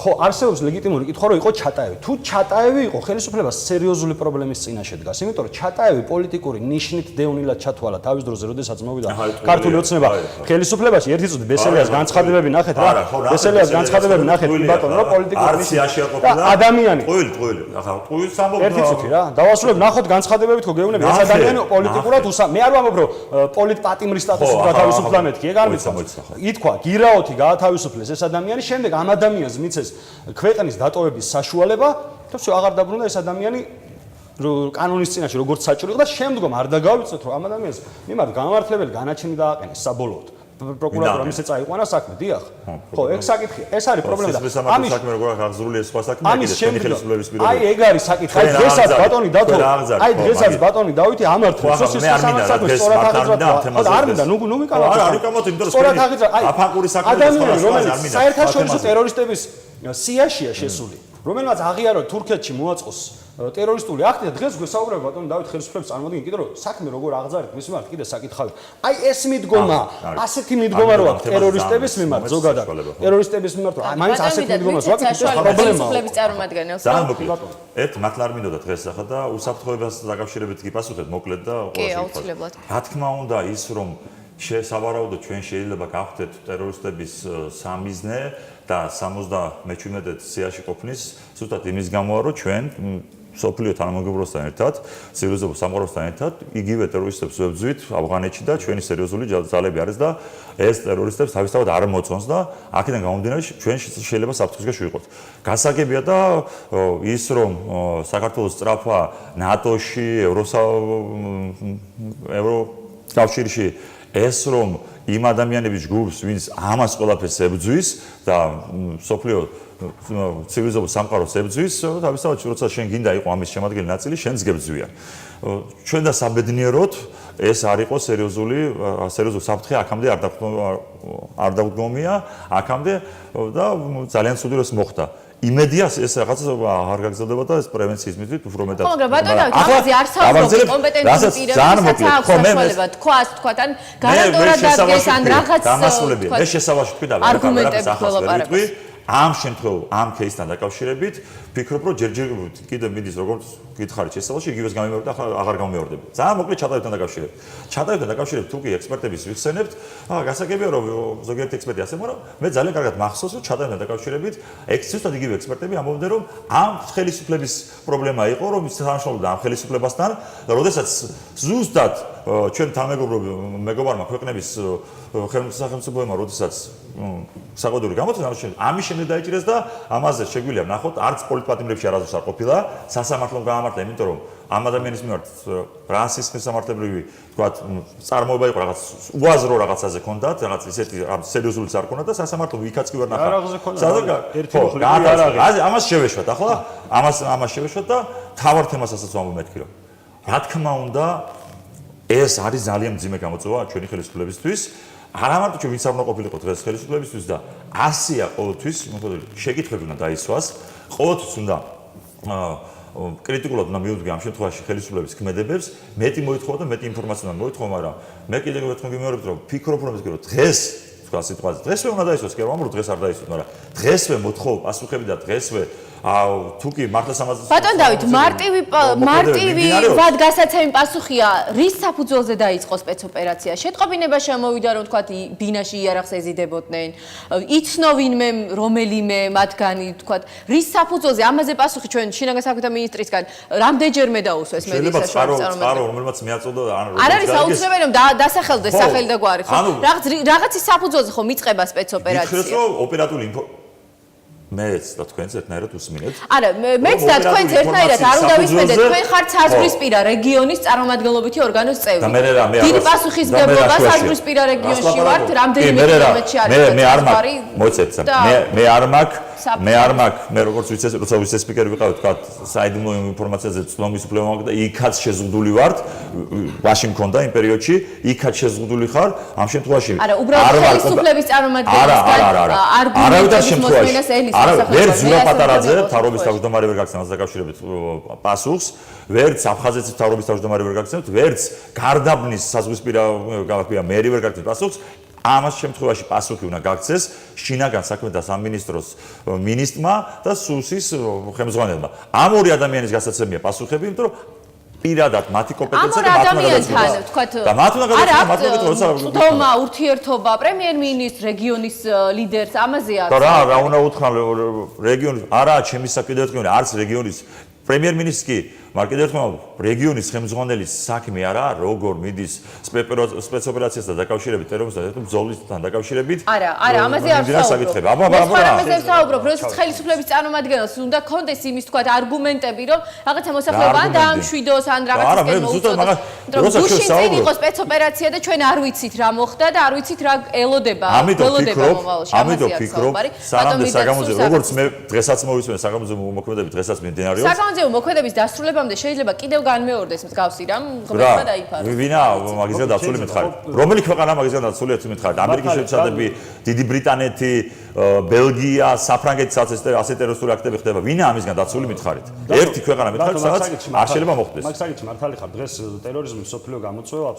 ხო არსებობს ლეგიტიმური კითხვა, რომ იყო ჩატაები. თუ ჩატაები იყო, ხელისუფლება სერიოზული პრობლემის წინაშე დგას, იმიტომ რომ ჩატაები პოლიტიკური ნიშნით დევნილად ჩათვალა თავის დროზე, როდესაც მოვიდა ქართული ოცნება ხელისუფლებაში ერთი წუთი ბესელიას განცხადებები ნახეთ რა. ბესელიას განცხადებები ნახეთ ბატონო, რომ პოლიტიკური ადამიანი. ტყუილი. ახლა ტყუილს ამბობ. ერთი წუთი რა. დავასრულებ, ნახოთ განცხადებები თქო გეუბნები, ეს ადამიანი პოლიტიკურად მე არ ვამბობ, რომ პოლიტპატიმრის სტატუსით გათავისუფლა მეთქი, ეგ არ მიცემთ. ითქვა გირაოთი გაათავისუფლეს ეს ადამიანი, შემდეგ ამ ადამიანს მიცეს ქვეყნის დატოვების საშუალება და всё აღარ დაბრუნდა ეს ადამიანი კანონის წინაშე როგორც საჭირო და შემდგომ არ დაგავიწოთ რომ ამ ადამიანს მიმართ გამართლებელი განაჩენი დააყენეს საბოლოოდ პროკურატურამ ისე წაიყვანა საქმე, დიახ. ხო, ეგ საკითხი, ეს არის პრობლემა და ამის საქმე როგორ აღზრული ეს სხვა საქმე კიდე ხელისუფლების პირობები. აი ეგ არის საკითხი. აი დღესაც ბატონი დათო, აი დღესაც ბატონი დავითი ამართლებს სოციალურ საქმეს სწორად აღიძრა. არ მინდა, ნუ მიკავოთ. არა, არ მიკავოთ, იმიტომ რომ სწორად აღიძრა. აი აფანყური საქმე ადამიანი რომელიც საერთაშორისო ტერორისტების სიაშია შესული, რომელმაც აღიარა თურქეთში მოაწყოს ტერორისტული აქტი და დღეს გვესაუბრება ბატონო დავით ხელისუფლების წარმოგიდგენთ კიდე რომ საქმე როგორ აღზარეთ მის მიმართ კიდე საკითხავი. აი ეს მიდგომა, ასეთი მიდგომა რო აქვს ტერორისტების მიმართ ზოგადად. ტერორისტების მიმართ მაინც ასეთი მიდგომას ვაკეთებთ პრობლემაა. ხელისუფლების წარმოადგენელს. ძალიან მოკლედ. ერთ მართლა არ მინდოდა დღეს ახლა და უსაფრთხოებას დაკავშირებით გიპასუხეთ მოკლედ და კი, აუცილებლად. რა თქმა უნდა ის რომ შესაბარაუდოდ ჩვენ შეიძლება გავხდეთ ტერორისტების სამიზნე და 77 სიაში ყოფნის ზუსტად იმის გამოა რომ ჩვენ სოფლიო თანამეგობროსთან ერთად, ცივილიზებულ სამყაროსთან ერთად იგივე ტერორისტებს ვებძვით ავღანეთში და ჩვენი სერიოზული ძალები არის და ეს ტერორისტებს თავისთავად არ მოწონს და აქედან გამომდინარე ჩვენ შეიძლება საფრთხეს ვიყოთ. გასაგებია და ის რომ საქართველოს სწრაფვა ნატოში, ევროკავშირში ეს რომ იმ ადამიანების ჯგუფს, ვინც ამას ყველაფერს ებძვის და სოფლიო ცივილიზებულ სამყაროს ებძვის, თავისთავად როცა შენ გინდა იყო ამის შემადგენელი ნაწილი, შენს გებძვიან. ჩვენ და საბედნიეროდ ეს არ იყო სერიოზული საფრთხე აქამდე არ დაგვდგომია აქამდე და ძალიან ცუდი რომ ეს მოხდა. იმედია ეს რაღაც არ გაგრძელდება და ეს პრევენციის მიზნით უფრო მეტად. ხო, მაგრამ ბატონო დავით, ახლა არ საუბრობთ კომპეტენტური პირებსაც აქვს საშუალება თქვათ ან გარანტულად დადგეს ან რაღაც დამასრულებია. ეს შესავალში თქვი და არგუმენტები ველაპარაკოს. ამ შემთხვევაში ამ кейსთან დაკავშირებით ფიქრობ რომ ჯერჯერ კიდე მიდის როგორც გითხარით შესავალში იგივეს გამიმეორდა ახლა აღარ გამიმეორდება. ძალიან მოკლედ ჩატარებთან დაკავშირებით. ჩატარებთან დაკავშირებით თუ კი ექსპერტების ვიხსენებთ, გასაგებია რომ ზოგიერთი ექსპერტი ასე მაგრამ მე ძალიან კარგად მახსოვს რომ ჩატარებთან დაკავშირებით ზუსტად იგივე ექსპერტები ამბობდნენ რომ ამ ხელისუფლების პრობლემა იყო რომ ის თანამშრომლობდა ამ ხელისუფლებასთან და როდესაც ზუსტად ჩვენ მეგობრებმა ქვეყნების სახელმწიფოებმა როდესაც საყოველთაოდ გამოთქვამს ამის შემდეგ დაიჭირეს და ამაზე შეგვიძლია ვნახოთ არც პოლიტპატიმრებში არასდროს არ ყოფილა სასამართლომ გაამართლა იმიტომ რომ ამ ადამიანის მიმართ რასიზმის სამართლებრივი თქვათ წარმოება იყო რაღაც უაზრო რაღაცაზე ქონდათ რაღაც ისეთი სერიოზული არ ქონდა და სასამართლომ იქაც კი ვერ ნახა ამას შევეშვათ ახლა ამას შევეშვათ და თავარ თემასაც ვამბობ მეთქი რომ რა თქმა უნდა ეს არის ძალიან მძიმე გამოწვევა ჩვენი ხელისუფლებისთვის არა მარტო ჩვენ ვინც არ უნდა ყოფილიყო დღეს ხელისუფლებისთვის და ასია ყოველთვის შეკითხვები უნდა დაისვას ყოველთვის უნდა კრიტიკულად უნდა მივუდგე ამ შემთხვევაში ხელისუფლების ქმედებებს მეტი მოითხოვა და მეტი ინფორმაცია უნდა მოითხოვა მაგრამ მე კიდევ ერთხელ გიმეორებ რომ ფიქრობ რომ დღეს თქვა სიტყვაზე დღესვე უნდა დაისვას კი არ ვამბობ დღეს არ დაისვას მაგრამ დღესვე მოთხოვ პასუხები და დღესვე თუ კი მართლა სამაზრისო ბატონ დავით მარტივი ვად გასაცემი პასუხია რის საფუძველზე დაიწყო სპეცოპერაცია შეტყობინება შემოვიდა რომ თქვა ბინაში იარაღს ეზიდებოდნენ იცნო ვინმე რომელიმე მათგანი თქვა რის საფუძველზე ამაზე პასუხი ჩვენ შინაგან საქმეთა მინისტრისგან რამდენჯერმე დაუსვეს მედიის საშუალებას რომელმაც მიაწოდა არ არის აუცილებელი რომ დასახელდეს სახელი და გვარი ხო რაღაცის საფუძველზე ხო მიწყება სპეცოპერაცია იქნეს რომ ოპერატიული მეც და თქვენც ერთნაირად უსმინეთ. არა, მეც და თქვენც ერთნაირად არ უნდა ვისმენდეთ. თქვენ ხართ საზღვრისპირა რეგიონის წარმომადგენლობითი ორგანოს წევრი. დიდი პასუხისმგებლობა საზღვრისპირა რეგიონში ვართ, რამდენიმე კილომეტრში არის. მე არ მაქვს, მოიცეთ, მე არ მაქვს, მე როგორც როცა ვიცე-სპიკერი ვიყავი, თქვა, საიდუმლო ინფორმაციაზე ცნობის უფლება მაქვს და იქაც შეზღუდული ვართ. ვაში მქონდა იმ პერიოდში, იქაც შეზღუდული ხარ. ამ შემთხვევაში არა, უბრალოდ ხელისუფლების წარმომადგენლისგან არგუმენტების მოსმენას ელის არა, ვერც ზურაბ პატარაძე თავრობის თავმჯდომარე ვერ გაგცემს დაკავშირებით პასუხს, ვერც აფხაზეთის თავრობის თავმჯდომარე ვერ გაგცემს, ვერც გარდაბნის საზღვისპირა მერი ვერ გაგცემს პასუხს. ამას შემთხვევაში პასუხი უნდა გაგცეს შინაგან საქმეთა სამინისტროს მინისტრმა და სუსის ხელმძღვანელმა. ამ ორი ადამიანის გასაცემია პასუხები, იმიტომ რომ პირადად მათი კომპეტენცია და მათ უნდა და მათ უნდა გადაწყვეტოს თომა ურთიერთობა პრემიერ-მინისტრ რეგიონის ლიდერს ამაზე არის რა უნდა უთხრა რეგიონის არა ჩემი საკითხი არც რეგიონის პრემიერ-მინისტრს კი მარკეტერ თქმა რეგიონის ხელმძღვანელის საქმე არა როგორ მიდის სპეცოპერაციასთან დაკავშირებით ტერორიზმთან ბრძოლასთან დაკავშირებით არა ამაზე არ საუბრობ ამაზე საუბრობ როდესაც ხელისუფლების წარმომადგენელს უნდა კონდეს იმის თქვა არგუმენტები რომ რაღაცა მოსახლეობა ან დაამშვიდოს ან რაღაცისკენ მოუწოდოს როდესაც იყო სპეცოპერაცია და ჩვენ არ ვიცით რა მოხდა და არ ვიცით რა ელოდება მომავალში ამიტომ ფიქრობ სანამდე საგამოძიებო როგორც მე დღესაც მოვისმენე საგამოძიებო მოქმედები დღესაც მიმდინარეობს საგამოძიებო მოქმედების დასრულებამდე შეიძლება კიდევ განმეორდეს მსგავსი რამ ღმერთმა დაიფარო ვინა მაგისგან დაცული მითხარით რომელი ქვეყანა მაგისგან დაცულია თუ მითხარით ამერიკის შეერთებული შტატები დიდი ბრიტანეთი ბელგია, საფრანგეთსაც ასე ტერორისტული აქტები ხდება. ვინა ამისგან დაცული მითხარით? ერთი ქვეყანა მითხარით, სადაც არ შეიძლება მოხდეს. მაგ საკითხში მართალი ხარ. დღეს ტერორიზმის მსოფლიო გამოწვევა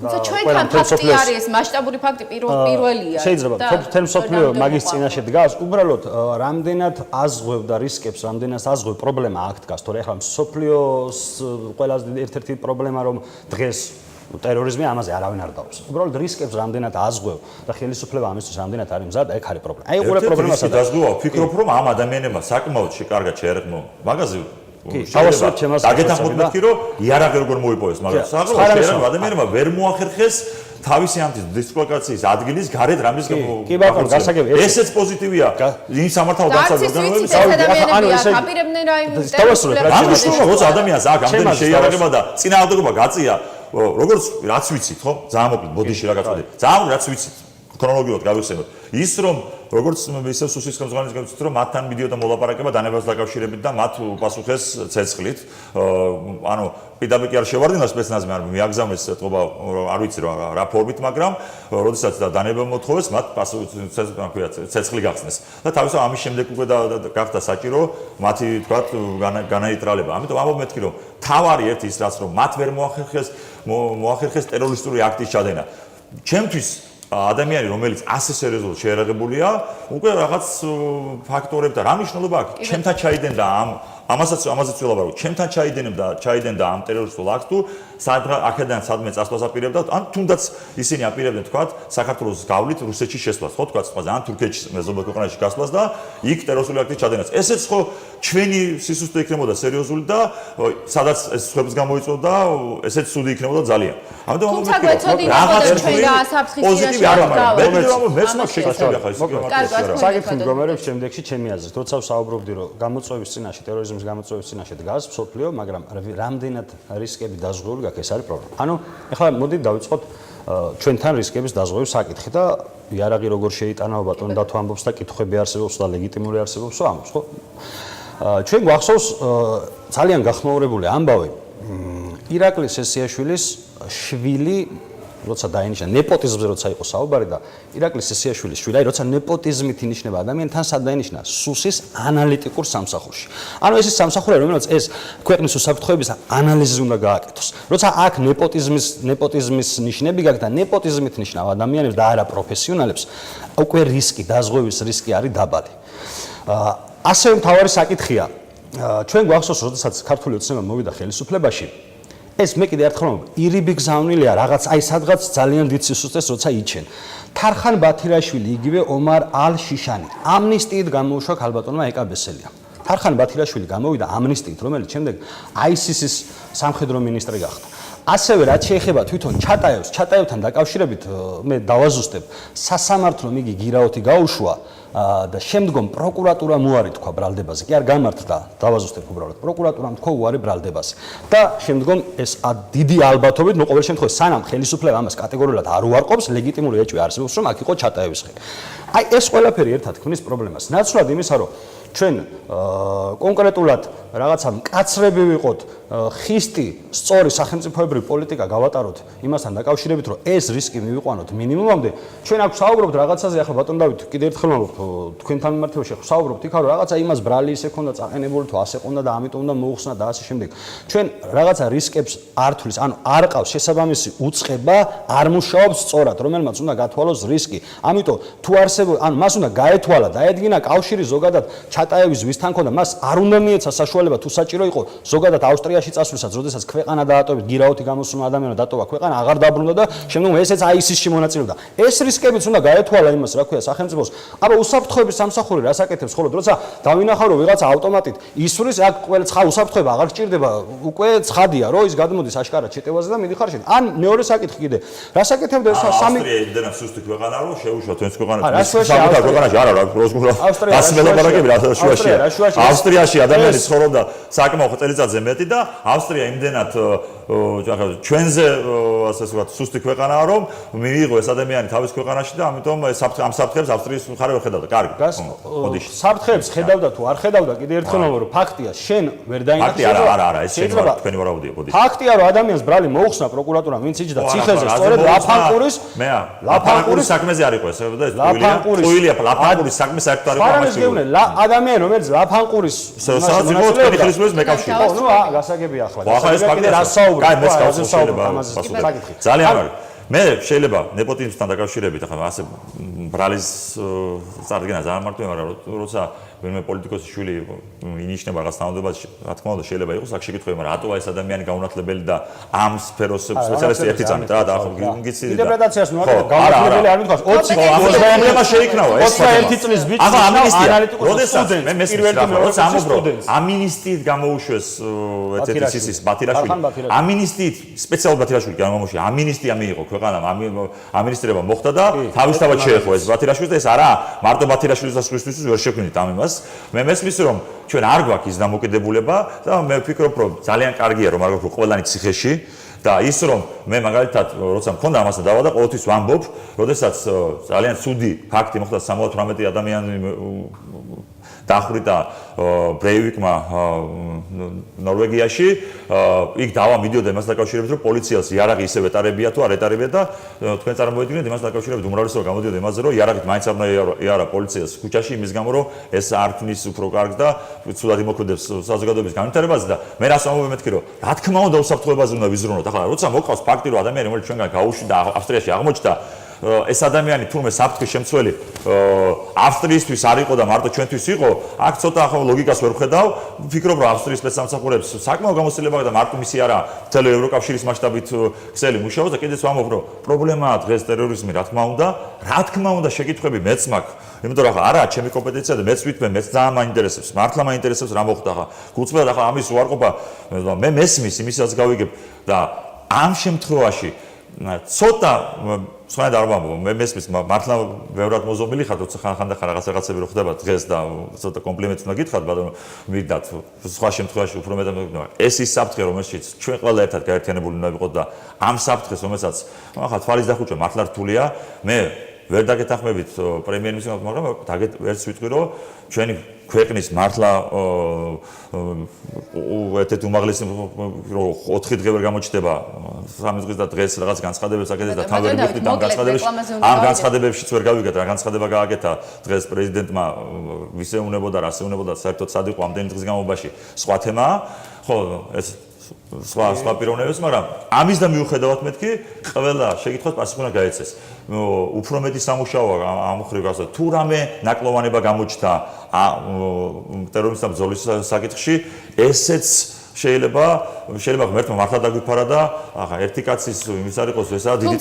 და ჩვენთან ფაქტი არის, მასშტაბური ფაქტი პირველია. შეიძლება თელ მსოფლიო მაგის წინაშე დგას, უბრალოდ რამდენად აზღვევდა რისკებს, რამდენად აზღვევ პრობლემა აქ დგას, თორე ახლა მსოფლიოს ყველაზე ერთ-ერთი პრობლემა რომ დღეს ტერორიზმი ამაზე არავინ არ დაობს. უბრალოდ რისკებს რამდენად აზღვევ და ხელისუფლება ამისთვის რამდენად არის მზად, ეგ არის პრობლემა. აი უბრალოდ პრობლემასაც დაზღვევა, ვფიქრობ რომ ამ ადამიანებმა საკმაოდ კარგად შეერგმო მაგაზე თავისუფლად ჩემას დაგეთანხმებით რომ იარაღი როგორ მოიპოვეს, მაგრამ საკმაოდ ადამიანებმა ვერ მოახერხეს თავისი ამ დისკვალიფიკაციის ადგილის გარეთ რამის კი ბატონო, გასაგები ესეც პოზიტივია. იმ სამართალ განსაზღვრულ განსაზღვრულ ადამიანები აპირებდნენ რაიმ როცა ადამიანს აქ ამდენი შეიარაღება და წინააღმდეგობა გაწია, როგორც რაც ვიცით, ხო? ძალიან მოკლედ ბოდიში რა გაწოდე. ძალიან რაც ვიცით, ქრონოლოგიურად გავიხსენოთ. ის რომ როგორც ისევ სუსის ხელმძღვანელის გავიცით, რომ მათთან მიდიოდა მოლაპარაკება დანებას დაკავშირებით და მათ უპასუხეს ცეცხლით. ანუ პირდაპირ კი არ შევარდინა სპეცნაზი, მაგრამ მიაგზავნეს ეთყობა, არ ვიცი რა ფორმით, მაგრამ როდესაც დანება მოთხოვეს, მათ ცეცხლი გახსნეს. და თავისთავად ამის შემდეგ უკვე გახდა საჭირო მათი თქვა განაიტრალება. ამიტომ ამბობ მეთქი რომ თავარი ერთი ის რაც რომ მათ ვერ მოახერხეს ტერორისტული აქტის ჩადენა. ჩემთვის ადამიანი რომელიც ასე სერიოზულად შეერაღებულია, უკვე რაღაც ფაქტორებთან რა მნიშვნელობა აქვს? ჩემთან ჩაიდენდა ამაზეც ველაპარაკო, ჩემთან ჩაიდენდა ამ ტერორისტულ აქტს თუ აქედან სადმე წასვლას აპირებდა, ან თუნდაც ისინი აპირებდნენ თქვათ საქართველოს გავლით რუსეთში შესვლას, ხო თქვათ სხვა ან თურქეთში მეზობელ ქვეყანაში გასვლას და იქ ტერორისტული აქტის ჩადენას. ესეც ხო ჩვენი სისუსტე იქნებოდა სერიოზული და სადაც ეს სხვებს გამოიწვევდა, ესეც ცუდი იქნებოდა ძალიან. ამიტომ თუმცა გვეცოდინებოდა ჩვენ და საფრთხის პოზიტივი არ მაგრამ მეც მაგ შეკითხები ახლა ის საკითხი მდგომარეობს შემდეგში ჩემი აზრით, როცა ვსაუბრობდი რომ გამოწვევის წინაშე ტერორიზმის გამოწვევის წინაშე დგას მსოფლიო, მაგრამ რამდენად რისკები დაზღვეული გაქვს, ეს არის პრობლემა. ანუ ეხლა მოდით დავიწყოთ ჩვენთან რისკების დაზღვევის საკითხი და იარაღი როგორ შეიტანა ბატონ დათო ამბობს და კითხვები არსებობს და ლეგიტიმური არსებობს ამბობს, ხო? ჩვენ გვახსოვს ძალიან გახმაურებული ამბავი ირაკლი სესიაშვილის შვილი როცა დაინიშნა ნეპოტიზმზე როცა იყო საუბარი და ირაკლი სესიაშვილის შვილი, აი როცა ნეპოტიზმით ინიშნება ადამიანი, თან სად დაინიშნა სუსის ანალიტიკურ სამსახურში. ანუ ეს ის სამსახურია, რომელიც ეს ქვეყნის უსაფრთხოების ანალიზი უნდა გააკეთოს. როცა აქ ნეპოტიზმის ნიშნები გაქვს და ნეპოტიზმით ნიშნავ ადამიანებს და არა პროფესიონალებს, უკვე რისკი, დაზღვევის რისკი არის დაბალი. ასევე მთავარი საკითხია, ჩვენ გვახსოვს, როდესაც ქართული ოცნება მოვიდა ხელისუფლებაში, ეს მე კიდე ერთხელ ვამბობ, ირიბი გზავნილია რაღაც აი სადღაც ძალიან დიდ სისუსტეს როცა იჩენ. თარხან ბათირაშვილი, იგივე ომარ ალ-შიშანი, ამნისტიით გამოუშვა ქალბატონმა ეკაბესელია. თარხან ბათირაშვილი გამოვიდა ამნისტიით, რომელიც შემდეგ ISIS-ის სამხედრო მინისტრი გახდა. ასევე რაც შეეხება თვითონ ჩატაევთან დაკავშირებით მე დავაზუსტებ, სასამართლომ იგი გირაოთი გაუშვა და შემდგომ პროკურატურა უარი თქვა ბრალდებაზე. კი არ გამართდა, დავაზუსტებ უბრალოდ. პროკურატურამ თქვა უარი ბრალდებაზე. და შემდგომ ეს დიდი ალბათობით, ნუ ყოველ შემთხვევაში სანამ ხელისუფლება ამას კატეგორიულად არ უარყოფს, ლეგიტიმური ეჭვი არსებობს, რომ აქ იყო ჩატაევის ხელი. აი ეს ყველაფერი ერთად ქმნის პრობლემას. ნაცვლად იმისა, რომ ჩვენ კონკრეტულად რაღაცა მკაცრები ვიყოთ, ხისტი, სწორი სახელმწიფოებრივი პოლიტიკა გავატაროთ იმასთან დაკავშირებით, რომ ეს რისკი მივიყვანოთ მინიმუმამდე. ჩვენ აქ ვსაუბრობთ რაღაცაზე, ახლა ბატონ დავით, კიდე ერთხელ ვამბობ, თქვენთან მიმართებაში ვსაუბრობთ იქ, რომ რაღაცა იმას ბრალი ისე ქონდა წაყენებული თუ ასე ყონდა და ამიტომ უნდა მოუხსნა და ასე შემდეგ. ჩვენ რაღაცა რისკებს არ თulis, ანუ არ ყავს შესაბამისი უწყება, არ მუშაობს სწორად, რომელმაც უნდა გათვალოს რისკი. ამიტომ თუ არსებობს, ანუ მას უნდა გაეთვალა, დაედგინა კავშირი ზოგადად ჩატაევის ვისთან ქონდა, მას არ უნდა მიეცა საშუალება თუ საჭირო იყო ზოგადად ავსტრიაში წასვლისას, როდესაც ქვეყანა დაატოვეთ, გირაოთი გამოსულმა ადამიანმა დატოვა ქვეყანა, აღარ დაბრუნდა და შემდგომ ესეც ISIS-ში მონაწილეობდა. ეს რისკებიც უნდა გაეთვალა იმას, რა ქვია, სახელმწიფოს. აბა უსაფრთხოების სამსახური რას აკეთებს, ხოლო როცა დავინახავ რომ ვიღაცა ავტომატით ისვრის, აქ ყველა ცხა უსაფრთხოება აღარ გჭირდება, უკვე ცხადია, რომ ის გადმოდის აშკარად შეტევაზე და მიდი ხარში. ან მეორე საკითხი კიდე. რას აკეთებდა ეს სამი ავსტრია იმდენად სუსტი ქვეყანა, რომ შეუშვა თქვენს ქვეყანაში. სამი ქვეყანაში არა, გასმელაპარაკები რა შუაშია. ავსტრიაში ადამიანი ცხოვრობდა საკმაოდ წელიწადზე მეტი და ავსტრია იმდენად ჩვენზე ასე ვთქვათ სუსტი ქვეყანაა რომ მიიღო ეს ადამიანი თავის ქვეყანაში და ამიტომ ამ საფრთხეებს ავსტრიის მხარე ვერ ხედავდა. კარგი. საფრთხეებს ხედავდა თუ არ ხედავდა კიდე ერთხელ რომ ფაქტია შენ ვერ დაინტერესდა. ფაქტი არა, ეს შეიძლება თქვენი ვარაუდია, ბოდი. ფაქტია რომ ადამიანს ბრალი მოუხსნა პროკურატურამ ვინც იჯდა ციხეზე სწორედ ლაფანყურის საქმეზე არ იყო ეს და ეს ტყუილია ლაფანყურის საქმე საერთოდ არ იყო ამაში. ადამიანი რომელიც ლაფანყურის თქვენი ხელისუფლების მეკავშირე. ნუ გასაგებია ახლა. კიდე რას საუბრობ? ძალიან არის. მე შეიძლება ნეპოტიზმთან დაკავშირებით ახლა ასე ბრალის წარდგენა ძალიან მარტივია, მაგრამ როცა ვინმე პოლიტიკოსის შვილი ინიშნება რაღაც თანამდებობაში, რა თქმა უნდა შეიძლება იყოს აქ შეკითხვები, მაგრამ რატოა ეს ადამიანი გაუნათლებელი და ამ სფეროს სპეციალისტი ერთი წამით რა და ახლა გიცილი და ინტერპრეტაციას მოაყენე გაუნათლებელი არ მithქვას 20 პრობლემა შეიქნავა ეს 21 წლის ბიჭი ანალიტიკოს სტუდენტი მე მესმის როცა ამობრო ამინისტიით გამოუშვეს ერთ-ერთი სისის ბათილაშვილი ამინისტიით სპეციალურად ბათილაშვილი გამოუშვეს ამინისტია მიიღო ქვეყანამ ამინისტრება მოხდა და თავისთავად შეეხო ეს ბათილაშვილს და ეს არა მარტო ბათილაშვილის და სხვისთვის ვერ შექმნით ამ იმას მე მესმის რომ ჩვენ არ გვაქვს ის დამოკიდებულება და მე ვფიქრობ რომ ძალიან კარგია რომ არ გვაქვს ყველანი ციხეში და ის რომ მე მაგალითად როცა მქონდა ამასთან დავა და ყოველთვის ვამბობ როდესაც ძალიან ცუდი ფაქტი მოხდა 78 ადამიანი დახრიტა ბრეივიკმა ნორვეგიაში იქ დავა მიდიოდა იმას დაკავშირებით რომ პოლიციას იარაღი ისევ ეტარებია თუ არ ეტარებია და თქვენ წარმოიდგინეთ იმას დაკავშირებით უმრავლესობა გამოდიოდა იმაზე რომ იარაღით მაინც არ უნდა იარა პოლიციას ქუჩაში იმის გამო რომ ეს არ ქმნის უფრო კარგს და ცუდად იმოქმედებს საზოგადოების განვითარებაზე და მე რას ვამბობ მეთქი რომ რა თქმა უნდა უსაფრთხოებაზე უნდა ვიზრუნოთ ახლა როცა მოყავს ფაქტი რომ ადამიანი რომელიც ჩვენგან გაუშვიდა ავსტრიაში აღმოჩნდა ეს ადამიანი თურმე საფრთხის შემცველი ავსტრიისთვის არ იყო და მარტო ჩვენთვის იყო აქ ცოტა ახლა ლოგიკას ვერ ვხედავ ვფიქრობ რომ ავსტრიის სპეცსამსახურებს საკმაო გამოცდილება და მარტო მისი არა მთელი ევროკავშირის მასშტაბით ქსელი მუშაობს და კიდეც ვამბობ რომ პრობლემაა დღეს ტერორიზმი რა თქმა უნდა შეკითხვები მეც მაქვს იმიტომ რომ ახლა არა ჩემი კომპეტენცია და მეც ვითმე მეც ძალიან მაინტერესებს მართლა მაინტერესებს რა მოხდა ახლა გულწრფელად ახლა ამის უარყოფა მე მესმის იმისაც გავიგებ და ამ შემთხვევაში ცოტა სხვანაირად არ ვამბობ მე მესმის მართლა ბევრად მოზომილი ხარ როცა ხანდახან რაღაცები რო ხდება დღეს და ცოტა კომპლიმენტს უნდა გითხრათ ბატონო მიდათ სხვა შემთხვევაში უფრო მეტად ეს ის საფრთხე რომელშიც ჩვენ ყველა ერთად გაერთიანებული უნდა ვიყოთ და ამ საფრთხეს რომელსაც ახლა თვალის დახუჭა მართლა რთულია მე ვერ დაგეთანხმებით პრემიერ-მინისტრს მაგრამ ვერც ვიტყვი რომ ჩვენი ქვეყნის მართლა ერთ-ერთი უმაღლესი 4 დღე ვერ გამოჩნდება 3 დღეს და დღეს რაღაც განცხადებებს აკეთებს და თან ვერ მივხვდით ამ განცხადებებშიც ვერ გავიგეთ რა განცხადება გააკეთა დღეს პრეზიდენტმა ვისე უნებოდა რა შეუნებოდა საერთოდ სად იყო ამდენი დღის განმავლობაში სხვა თემაა ხო ეს სხვა პიროვნებებს მაგრამ ამის და მიუხედავად მეთქი ყველა შეკითხვას პასუხი უნდა გაეცეს უფრო მეტი სამუშაოა ამ ხრივ გასა თუ რამე ნაკლოვანება გამოჩნდა ტერორიზმის ბრძოლის საკითხში ესეც შეიძლება ღმერთმა მართლა დაგვიფარა და ახლა ერთი კაცის იმის არ იყოს ესაა დიდი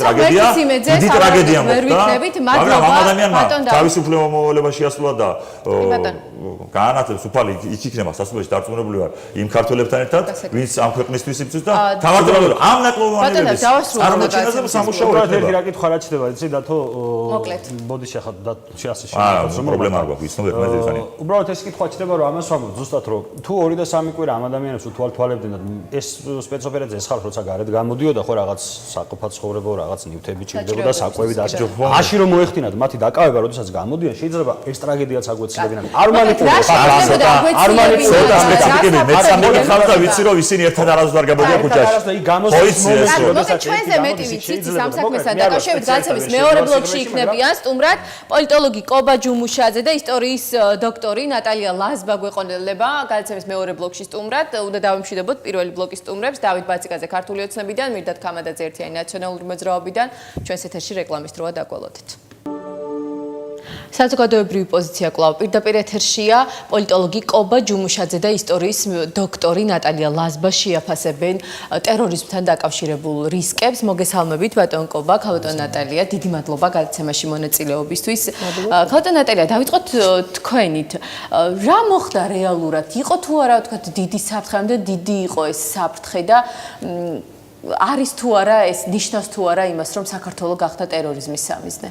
ტრაგედია მოხდა მაგრამ ამ ადამიანმა თავისუფლება მოვალება შეასრულა და გაანათლებს უფალი იქ იქნება სასწაულში დარწმუნებული ვარ იმ ქართველებთან ერთად ვინც ამ ქვეყნისთვის იბრძვის და თავარდროულად ამ ნაკლოვანებების წარმოჩენაზე სამუშაო ერთი რა კითხვა რა ჩდება იცი დათო ბოდი შეხა შეასე შეასე პრობლემა არ გვაქვს ისნობ მე ხანი უბრალოდ ეს კითხვა ჩდება რომ ამას ვამბობ ზუსტად რომ თუ 2 და 3 კვირა ამ ადამიანებს თვალთვალებდნენ და ეს სპეცოპერაციაზე ეს ხალხ როცა გარეთ გამოდიოდა ხო რაღაც საყოფად ცხოვრებო რაღაც ნივთები ჭირდებოდა საკვები და ასე მაშინ რომ მოეხდინათ მათი დაკავება როდესაც გამოდიან შეიძლება ეს ტრაგედიაც აგვეცილებინან არ მანიპულირებენ მეცამეტე ხალხა ვიცი რომ ისინი ერთად არასდროს არ გამოდიან ქუჩაში მოგეთ ჩვენზე მეტი ვიცით ამ საქმესთან დაკავშირებით განცემის მეორე ბლოკში იქნებიან სტუმრად პოლიტოლოგი კობა ჯუმუშაძე და ისტორიის დოქტორი ნატალია ლაზბა გვეყოლება განცემის მეორე ბლოკში სტუმრად უნდა დავიმშვიდობოთ პირველი ბლოკის სტუმრებს დავით ბაციკაძე ქართული ოცნებიდან მირდად ქამადაძე ერთიანი ნაციონალური მოძრაობიდან ჩვენს ეთერში რეკლამის დროა დაგველოდეთ საზოგადოებრივი პოზიცია კვლავ პირდაპირ ეთერშია პოლიტოლოგი კობა ჯუმუშაძე და ისტორიის დოქტორი ნატალია ლაზბა შეაფასებენ ტერორიზმთან დაკავშირებულ რისკებს მოგესალმებით ბატონ კობა ქალბატონ ნატალია დიდი მადლობა გადაცემაში მონაწილეობისთვის ქალბატონ ნატალია დავიწყოთ თქვენით რა მოხდა რეალურად იყო თუ არა ვთქვათ დიდი საფრთხე და დიდი იყო ეს საფრთხე და არის თუ არა ეს ნიშნავს თუ არა იმას რომ საქართველოს გახდა ტერორიზმის სამიზნე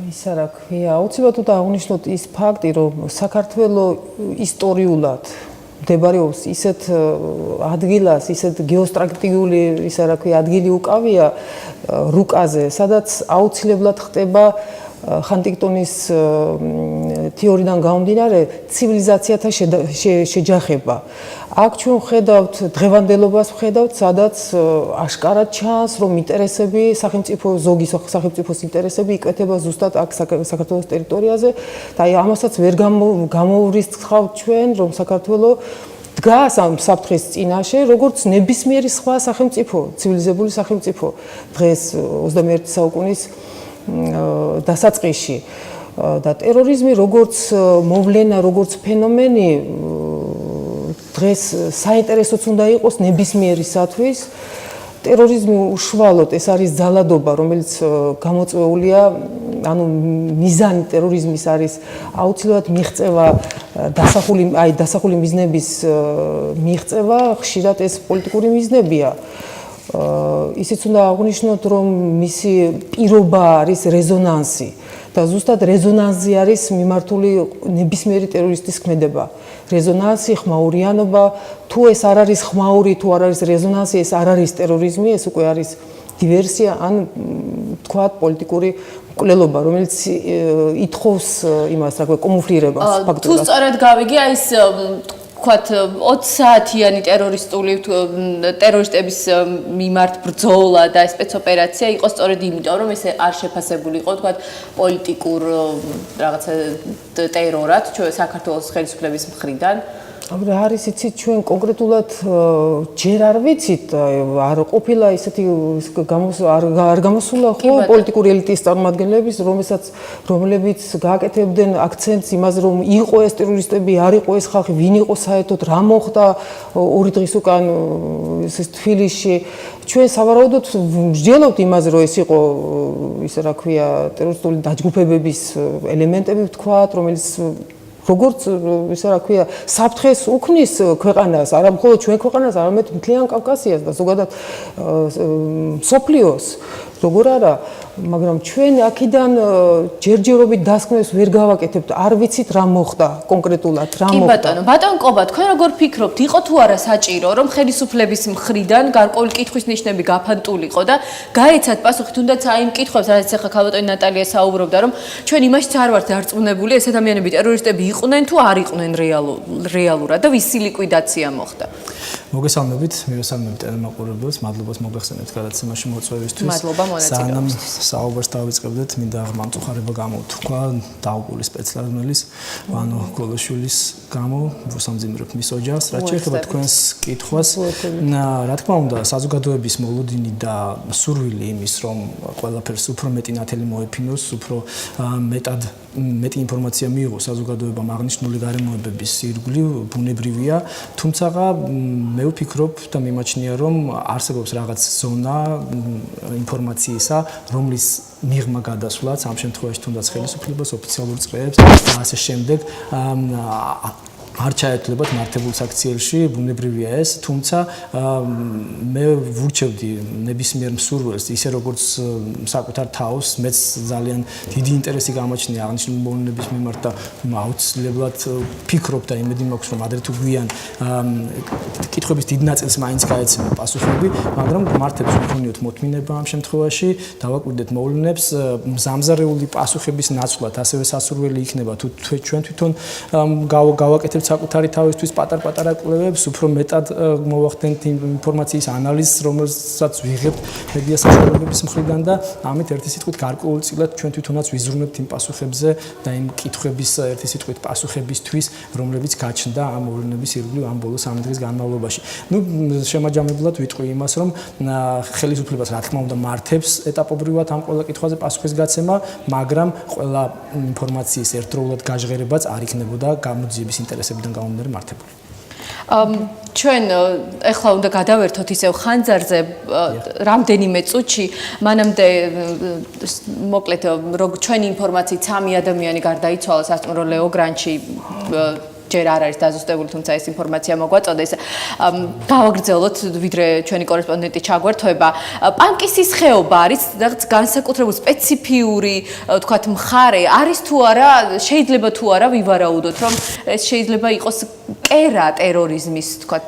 ისა რა ქვია, აუცილებლად უნდა აღნიშნოთ ის ფაქტი, რომ საქართველოს ისტორიულად მდებარეობს ისეთ ადგილას, ისეთ გეოსტრატეგიული, ისა რა ქვია, ადგილი უკავია რუკაზე, სადაც აუცილებლად ხდება ხანტიქტონის თეორიიდან გამომდინარე ცივილიზაციათა შეჯახება. აქ ჩვენ ხედავთ დღევანდელობას, ხედავთ, სადაც აშკარად ჩანს, რომ ინტერესები, ზოგი სახელმწიფოს ინტერესები იკვეთება ზუსტად აქ საქართველოს ტერიტორიაზე და აი ამასაც ვერ გამოვრიცხავთ ჩვენ, რომ საქართველო დგას ამ საფრთხის წინაშე, როგორც ნებისმიერი სხვა სახელმწიფო, ცივილიზებული სახელმწიფო დღეს 21 საუკუნის დასაწყისში და ტერორიზმი როგორც მოვლენა, როგორც ფენომენი დღეს საინტერესოც უნდა იყოს ნებისმიერისათვის. ტერორიზმი უშუალოდ ეს არის ძალადობა, რომელიც გამოწვეულია, ანუ მიზანი ტერორიზმის არის აუცილებლად მიღწევა დასახული მიზნების მიღწევა, ხშირად ეს პოლიტიკური მიზნებია. ისიც უნდა აღვნიშნოთ, რომ მისი პირობა არის რეზონანსი და ზუსტად რეზონანსი არის მიმართული ნებისმიერი ტერორისტის ქმედება. რეზონანსი, ხმაურიანობა, თუ ეს არ არის ხმაური, თუ არ არის რეზონანსი, ეს არ არის ტერორიზმი, ეს უკვე არის დივერსია ან თქვათ პოლიტიკური მკვლელობა, რომელიც ითხოვს იმას, რა ქვია, კამუფლირებას ფაქტურად. თუ სწორად გავიგე, აი ეს ვთქვათ 20 საათიანი ტერორისტების მიმართ ბრძოლა და სპეცოპერაცია იყო სწორედ იმიტომ, რომ ეს არ შეფასებული იყო, ვთქვათ, პოლიტიკურ რაღაცა ტერორად საქართველოს ხელისუფლების მხრიდან. რა არის იცით ჩვენ კონკრეტულად ჯერ არ ვიცით არ ყოფილა ისეთი არ გამოსულა ხო პოლიტიკური ელიტის წარმომადგენლების რომლებიც გააკეთებდნენ აქცენტს იმაზე რომ იყო ეს ტერორისტები არ იყო ეს ხალხი ვინ იყო საერთოდ რა მოხდა 2 დღის უკან ეს თბილისში ჩვენ სავარაუდოდ ვსჯელობთ იმაზე რომ ეს იყო ისე რა ქვია ტერორისტული დაჯგუფებების ელემენტები ვთქვათ რომელიც როგორც ისე რა ქვია საფრთხეს უქმნის ქვეყანას არა მხოლოდ ჩვენ ქვეყანას არამედ მთლიან კავკასიას და ზოგადად სოფლიოს როგორ არა მაგრამ ჩვენ აქედან ჯერჯერობით დასკვნებს ვერ გავაკეთებთ არ ვიცით რა მოხდა კონკრეტულად რა მოხდა კი ბატონო კობა თქვენ როგორ ფიქრობთ იყო თუ არა საჭირო რომ ხელისუფლების მხრიდან გარკვეული კითხვის ნიშნები გაფანტულიყო და გაეცათ პასუხი თუნდაც აი იმ კითხვებს რაც ახლა ქალბატონი ნატალია საუბრობდა რომ ჩვენ იმაში არ ვართ დარწმუნებული ეს ადამიანები ტერორისტები იყვნენ თუ არ იყვნენ რეალურად და ვისი ლიკვიდაცია მოხდა მოგესალმებით მივესალმებით ტელემაყურებელს მადლობას მოგახსენებთ გადაცემაში მოწვევისთვის მადლობა მონაწილეობისთვის საუბარს დავიწყებდეთ მინდა მამწუხარება გამოვთქვა დაუყური სპეციალიზმის ვანო გოლოშვილის გამო ვუსამძიმრებ მის ოჯახს რაც შეეხება თქვენს კითხვას რა თქმა უნდა საზოგადოების მოლოდინი და სურვილი იმის რომ ყველაფერს უფრო მეტი ნათელი მოეფინოს უფრო მეტი ინფორმაცია მიიღოს საზოგადოებამ აღნიშნული გარემოებების ირგვლივ ბუნებრივია თუმცა მე ვფიქრობ და მიმაჩნია რომ არსებობს რაღაც ზონა ინფორმაციისა რომლის მიღმა გადასვლაც ამ შემთხვევაში თუნდაც ხელისუფლებას ოფიციალურ წრეებს და ასე შემდეგ არ ჩაეთვლებათ მართებულ საქციელში ბუნებრივია ეს თუმცა მე ვურჩევდი ნებისმიერ მსურველს ისე როგორც საკუთარ თავს მეც ძალიან დიდი ინტერესი გამაჩნია აღნიშნული მოვლენების მიმართ და აუცილებლად ფიქრობ და იმედი მაქვს რომ ადრე თუ გვიან კითხვების დიდ ნაწილს მაინც გაეცემა პასუხები მაგრამ მართებს ვქონიოთ მოთმინება ამ შემთხვევაში დავაკვირდეთ მოვლენებს მზამზარეული პასუხების ნაცვლად ასევე სასურველი იქნება თუ ჩვენ თვითონ გავაკეთებთ საკუთარი თავისთვის პატარ-პატარა კვლევებს, უფრო მეტად მოვახდენთ ინფორმაციის ანალიზს, რომელსაც ვიღებთ მედია საშუალებების მხრიდან და ამით ერთი სიტყვით გარკვეულწილად ჩვენ თვითონაც ვიზრუნებთ იმ პასუხებზე და იმ კითხვების ერთი სიტყვით პასუხებისთვის, რომლებიც გაჩნდა ამ მოვლენების ირგვლივ ამ ბოლო 3 დღის განმავლობაში. ნუ შემაჯამებლად ვიტყვი იმას, რომ ხელისუფლებას რა თქმა უნდა მართებს ეტაპობრივად ამ ყველა კითხვაზე პასუხის გაცემა, მაგრამ ყველა ინფორმაციის ერთდროულად გაჟღერებაც არ იქნებოდა გამოძიების ინტერესებიდან გამომდინარე მართებული. ჩვენ ეხლა უნდა გადავერთოთ ისევ ხანძარზე რამდენიმე წუთში მანამდე მოკლედ ჩვენი ინფორმაციით 3 ადამიანი გარდაიცვალა სასტუმრო ლეო გრანჩი ჯერ არ არის დაზუსტებული, თუმცა ეს ინფორმაცია მოგვაწოდეს. გავაგრძელოთ, ვიდრე ჩვენი კორესპონდენტი ჩაგვერთვება. პანკისის ხეობა არის რაღაც განსაკუთრებული სპეციფიური, ვთქვათ, მხარე არის თუ არა, შეიძლება თუ არა ვივარაუდოთ, რომ ეს შეიძლება იყოს კერა ტერორიზმის თქვა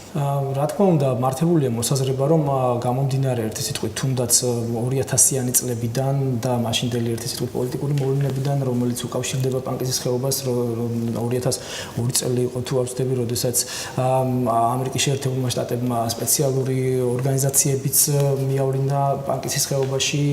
რა თქმა უნდა, მართებულია მოსაზრება, რომ გამომდინარე ერთი სიტყვით თუნდაც 2000-იანი წლებიდან და მაშინდელი ერთი სიტყვით პოლიტიკური მოვლენებიდან, რომელიც უკავშირდება პანკისის ხეობას, 2002 წელი იყო თუ არ ვცდები, როდესაც ამერიკის შეერთებულმა შტატებმა სპეციალური ორგანიზაციებიც მიავლინა პანკისის ხეობაში,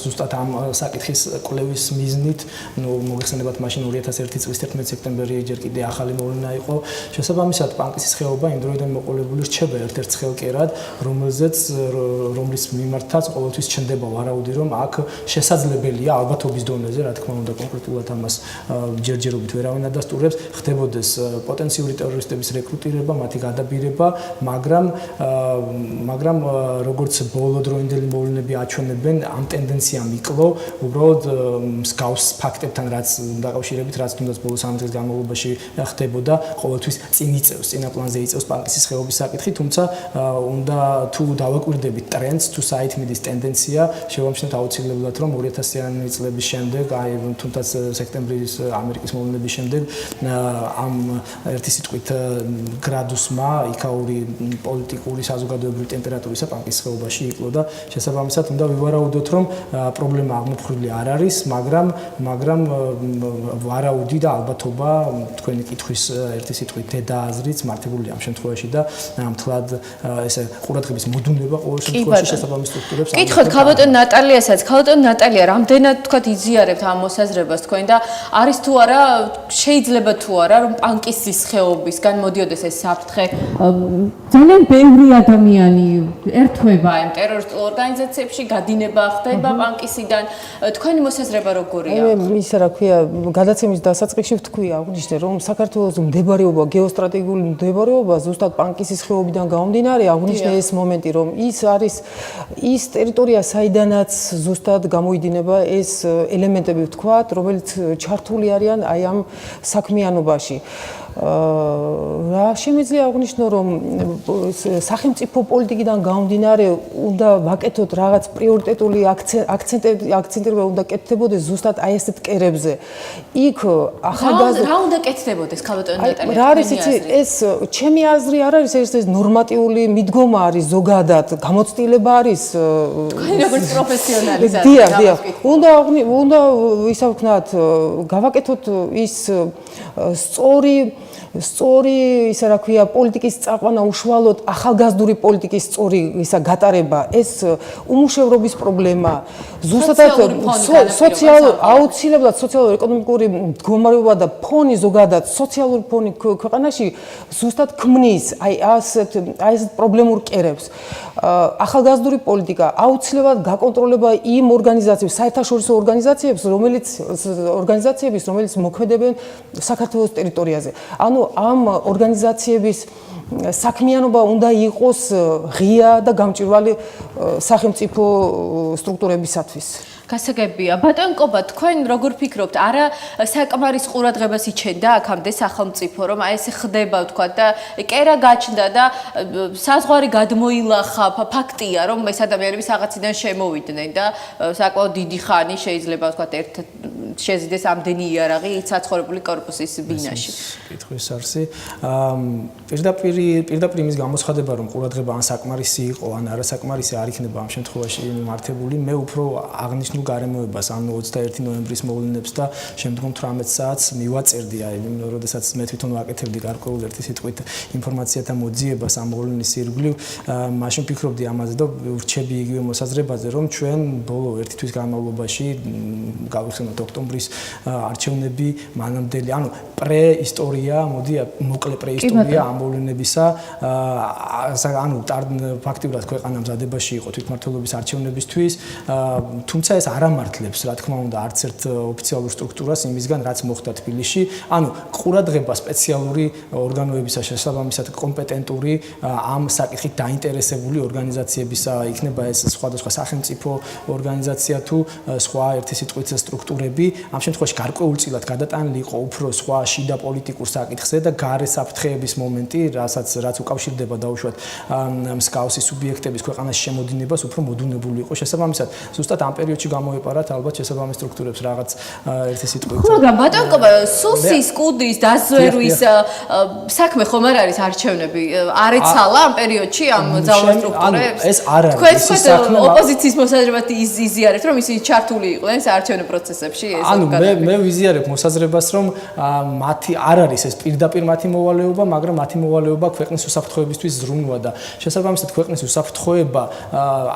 ზუსტად ამ საკითხის კვლევის მიზნით, მოგეხსენებათ მაშინ 2001 წლის 11 სექტემბერი ჯერ კიდე ახალი მოვლენა იყო. შესაბამისად, პანკისის ხეობა იმ დროიდან მოყოლებული რჩება ერთ-ერთ ცხელკერად, რომლის მიმართაც ყოველთვის ჩნდება ვარაუდი, რომ აქ შესაძლებელია ალბათობის დონეზე, რა თქმა უნდა, კონკრეტულად ამას ჯერჯერობით ვერავინ ადასტურებს, ხდებოდეს პოტენციური ტერორისტების რეკრუტირება, მათი გადაბირება, მაგრამ როგორც ბოლოდროინდელი მოვლენები აჩვენებენ, ამ ტენდენციამ იკლო, უბრალოდ მსგავს ფაქტებთან, რაც დაკავშირებით, რაც თუნდაც ბოლო 3 დღის განმავლობაში ხდებოდა, ყოველთვის წინა პლანზე იწევს პანკისის ხეობის საკითხი, თუმცა უნდა თუ დავაკვირდებით ტრენდს, თუ საით მიდის ტენდენცია, შევამჩნევთ აუცილებლად, რომ 2000-იანი წლების შემდეგ, აი თუნდაც სექტემბრის ამერიკის მოვლენების შემდეგ, ამ ერთი სიტყვით გრადუსმა იქაური პოლიტიკური საზოგადოებრივი ტემპერატურისა პანკისის ხეობაში იკლო და შესაბამისად უნდა ვივარაუდოთ, რომ პრობლემა აღმოფხვრილი არ არის, მაგრამ ვარაუდი და ალბათობა თქვენი კითხვის ერთი სიტყვით დედააზრიც მართებულია ამ შემთხვევაში და მთლად ესე ყურადღების მოდუნება ყოველ შემთხვევაში შესაბამის სტრუქტურებს კითხოთ ქალბატონ ნატალიასაც. ქალბატონ ნატალია, რამდენად თქვათ იზიარებთ ამ მოსაზრებას თქვენ და არის თუ არა, შეიძლება თუ არა, რომ პანკისის ხეობისგან მოდიოდეს ეს საფრთხე? ძალიან ბევრი ადამიანი ერთვება ამ ტერორისტულ ორგანიზაციებში, გადინება ხდება პანკისიდან. თქვენი მოსაზრება როგორია? მე ისა რა ქვია, გადაცემის დასაწყისში ვთქვი, აღნიშნე, რომ საქართველოს მდებარეობა, გეოსტრატეგიული მდებარეობა ზუსტად პანკისის ხეობიდან გამომდინარე, აღნიშნე ეს მომენტი, რომ ის არის ის ტერიტორია, საიდანაც ზუსტად გამოიდინება ეს ელემენტები, ვთქვათ, რომელიც ჩართული არიან აი ამ საქმიანობაში. რა შემიძლია აღნიშნო, რომ სახელმწიფო პოლიტიკიდან გამომდინარე უნდა ვაკეთოთ რაღაც პრიორიტეტული აქცენტები უნდა კეთდებოდეს ზუსტად აი ესეთ კერებზე. იქ რა უნდა კეთდებოდეს ქალბატონ ნატალია? რა არის იცი, ეს ჩემი აზრი არ არის, ეს ნორმატიული მიდგომა არის ზოგადად, გამოცდილება არის თქვენ როგორც პროფესიონალი დიახ. უნდა ისა ვქნათ, გავაკეთოთ ის სწორი ისა რა ქვია პოლიტიკის წაყვანა უშუალოდ ახალგაზრდული პოლიტიკის სწორი ისა გატარება ეს უმუშევრობის პრობლემა ზუსტად აუცილებლად სოციალურ-ეკონომიკური მდგომარეობა და ფონი ზოგადად სოციალური ფონი ქვეყანაში ზუსტად ქმნის აი ასეთ პრობლემურ კერებს ახალგაზრდული პოლიტიკა აუცილებლად გაკონტროლება იმ ორგანიზაციებს საერთაშორისო ორგანიზაციებს რომელიც მოქმედებენ საქართველოს ტერიტორიაზე ანუ ამ ორგანიზაციების საქმიანობა უნდა იყოს ღია და გამჭვირვალე სახელმწიფო სტრუქტურებისათვის. გასაგებია. ბატონ კობა, თქვენ როგორ ფიქრობთ, არა საკმარის ყურადღებას იჩენდა აქამდე სახელმწიფო, რომ აი ესე ხდება თქვა და კერა გაჩნდა და საზღვარი გადმოილახა, ფაქტია, რომ ეს ადამიანები რაღაციდან შემოვიდნენ და საკმაოდ დიდი ხანი შეიძლება თქვა ერთ შეზიდეს ამდენი იარაღი საცხოვრებელი კორპუსის ბინაში. კითხვის არსი. პირდაპირ იმის გამოცხადება, რომ ყურადღება ან საკმარისი იყო, ან არასაკმარისი არ იქნება ამ შემთხვევაში მართებული, მე უფრო აღნიშნულ გარემოებას, ანუ 21 ნოემბრის მოვლენებს და შემდგომ 18 საათს მივაწერდი, აი, როდესაც მე თვითონ ვაკეთებდი გარკვეულ ერთი სიტყვით ინფორმაციათა მოძიებას ამ მოვლენის ირგვლივ, მაშინ ფიქრობდი ამაზე და ვრჩები იგივე მოსაზრებაზე, რომ ჩვენ ბოლო ერთი თვის განმავლობაში გავიხსენოთ ოქტომბრის არჩევნები მანამდელი, ანუ პრეისტორია, მოდი მოკლე პრეისტორია ამ მოვლენებისა, ანუ ფაქტიურად ქვეყანა მზადებაში იყო თვითმმართველობის არჩევნებისთვის, თუმცა ეს არ ამართლებს, რა თქმა უნდა, არც ერთ ოფიციალურ სტრუქტურას იმისგან, რაც მოხდა თბილისში. ანუ ყურადღება სპეციალური ორგანოებისა შესაბამისად კომპეტენტური ამ საკითხით დაინტერესებული ორგანიზაციებისა იქნება ეს სხვადასხვა სახელმწიფო ორგანიზაცია თუ სხვა ერთი სიტყვით სტრუქტურები. ამ შემთხვევაში გარკვეულწილად გადატანილი იყო უფრო სხვა შიდა პოლიტიკურ საკითხზე და გარე საფრთხეების მომენტი, რაც უკავშირდება დაუშვათ მსგავსი სუბიექტების ქვეყანაში შემოდინებას, უფრო მოდუნებული იყო. შესაბამისად, ზუსტად ამ პერიოდში გამოეპარათ ალბათ შესაბამის სტრუქტურებს რაღაც ერთი სიტყვით. ხო, მაგრამ ბატონკობა, სუსის, კუდის, დაზვერვის საქმე ხომ არ არის არჩევნები? არ ეცალა ამ პერიოდში ამ ძალოვან სტრუქტურებს? ეს არ არის თქვენ ოპოზიციის მოსაზრებად იზიარებთ, რომ ისინი ჩართული იყვნენ საარჩევნო პროცესებში? ანუ მე ვიზიარებ მოსაზრებას, რომ მათი არ არის ეს პირდაპირ მათი მოვალეობა, მაგრამ მათი მოვალეობა ქვეყნის უსაფრთხოებისთვის ზრუნვა და შესაბამისად ქვეყნის უსაფრთხოება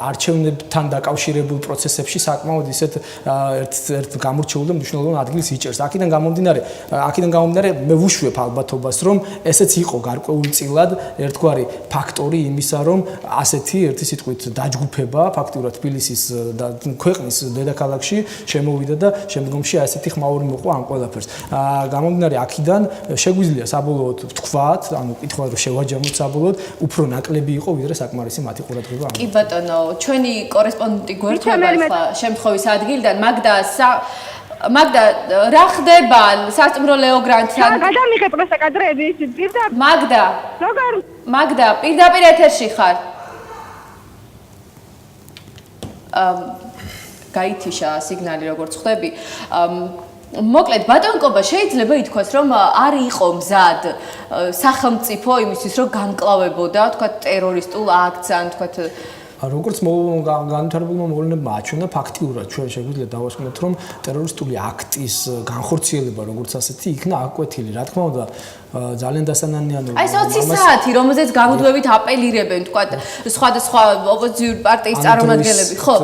არჩევნებთან დაკავშირებულ პროცესებში საკმაოდ ისეთ ერთ გამორჩეულ და მნიშვნელოვან ადგილს იჭერს. აქედან გამომდინარე მე ვუშვებ ალბათობას, რომ ესეც იყო გარკვეულწილად ერთგვარი ფაქტორი იმისა, რომ ასეთი ერთი სიტყვით დაჯგუფება ფაქტურად თბილისის და ქვეყნის დედაქალაქში შემოვიდა და შემდგომში ასეთი ხმაური მოყვა ამ ყველაფერს. გამომდინარე აქედან შეგვიძლია საბოლოოდ ვთქვათ, ანუ კითხვა რომ შევაჯამოთ საბოლოოდ, უფრო ნაკლები იყო ვიდრე საკმარისი მათი ყურადღება. კი ბატონო, ჩვენი კორესპონდენტი გვერდება ახლა შემთხვევის ადგილიდან, მაგდა რა ხდება სასტუმრო ლეოგრანტთან? გადამიღე პროსტა კადრები ის პირდაპირ. მაგდა, პირდაპირ ეთერში ხარ? გაითიშა სიგნალი როგორც ხვდები. მოკლედ ბატონკობა შეიძლება ითქვას რომ არ იყო მზად სახელმწიფო იმისთვის რომ გამკლავებოდა თქვა ტერორისტულ აქტს ან თქვა როგორც განვითარებულმა მოვლენებმა აჩვენა ფაქტიურად ჩვენ შეგვიძლია დავასკვნოთ რომ ტერორისტული აქტის განხორციელება როგორც ასეთი იქნა აკვეთილი რა თქმა უნდა ძალიან დასანანიანი აი 20 საათი რომელზეც გამუდმებით აპელირებენ თქვა სხვადასხვა ოპოზიციური პარტიის წარმომადგენლები ხო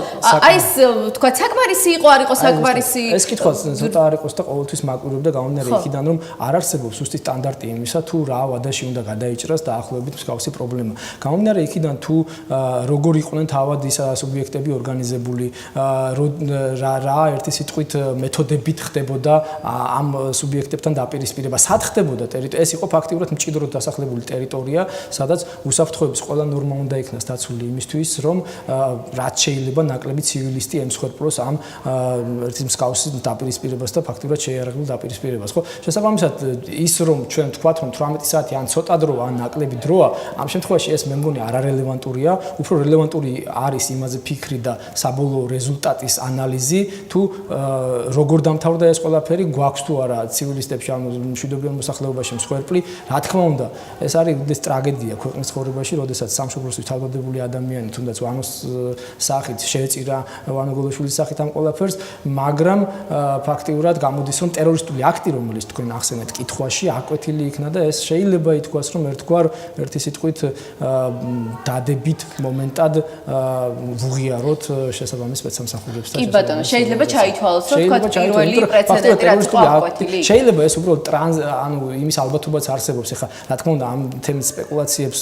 აი ეს თქვა საკმარისი იყო არ იყო საკმარისი ეს კითხვა ცოტა არ იყოს და ყოველთვის მაკვირვებდა გამომდინარე იქიდან რომ არ არსებობს ზუსტი სტანდარტი იმისა თუ რა ვადაში უნდა გადაიჭრას დაახლოებით მსგავსი პრობლემა გამომდინარე იქიდან თუ როგორ იყვნენ თავად ის სუბიექტები ორგანიზებული რა ერთი სიტყვით მეთოდებით ხდებოდა ამ სუბიექტებთან დაპირისპირება სად ხდებოდა ეს იყო ფაქტიურად მჭიდროდ დასახლებული ტერიტორია სადაც უსაფრთხოების ყველა ნორმა უნდა იქნას დაცული იმისთვის რომ რაც შეიძლება ნაკლები ცივილისტი ემსხვერპლოს ამ ერთი მსგავსი დაპირისპირებას და ფაქტიურად შეიარაღებულ დაპირისპირებას ხო შესაბამისად ის რომ ჩვენ თქვათ რომ 18 საათი ან ცოტა დრო ან ნაკლები დროა ამ შემთხვევაში ეს მე მგონი არარელევანტურია უფრო რელევანტური არის იმაზე ფიქრი და საბოლოო რეზულტატის ანალიზი თუ როგორ დამთავრდა ეს ყველაფერი გვაქვს თუ არა ცივილისტებში ან მშვიდობიან მოსახლეობაში მსხვერპლი რა თქმა უნდა ეს არის უდიდეს ტრაგედია ქვეყნის ცხოვრებაში როდესაც სამშობლოსთვის თავდადებული ადამიანი თუნდაც ვანოს სახით შეეწირა ვანო გოლოშვილის სახით ამ ყველაფერს მაგრამ ფაქტიურად გამოდის რომ ტერორისტული აქტი რომელიც თქვენ ახსენეთ კითხვაში აკვეთილი იქნა და ეს შეიძლება ითქვას რომ ერთგვარ ერთი სიტყვით დადებით მომენტად ვუღიაროთ შესაბამის სპეცსამსახურებსთან კი ბატონო შეიძლება ჩაითვალოს რომ თქვა პირველი პრეცედენტი რაც აკვეთილი შეიძლება ეს უბრალოდ ანუ იმის ალბათობაც არსებობს ეხლა რა თქმა უნდა ამ თემის სპეკულაციებს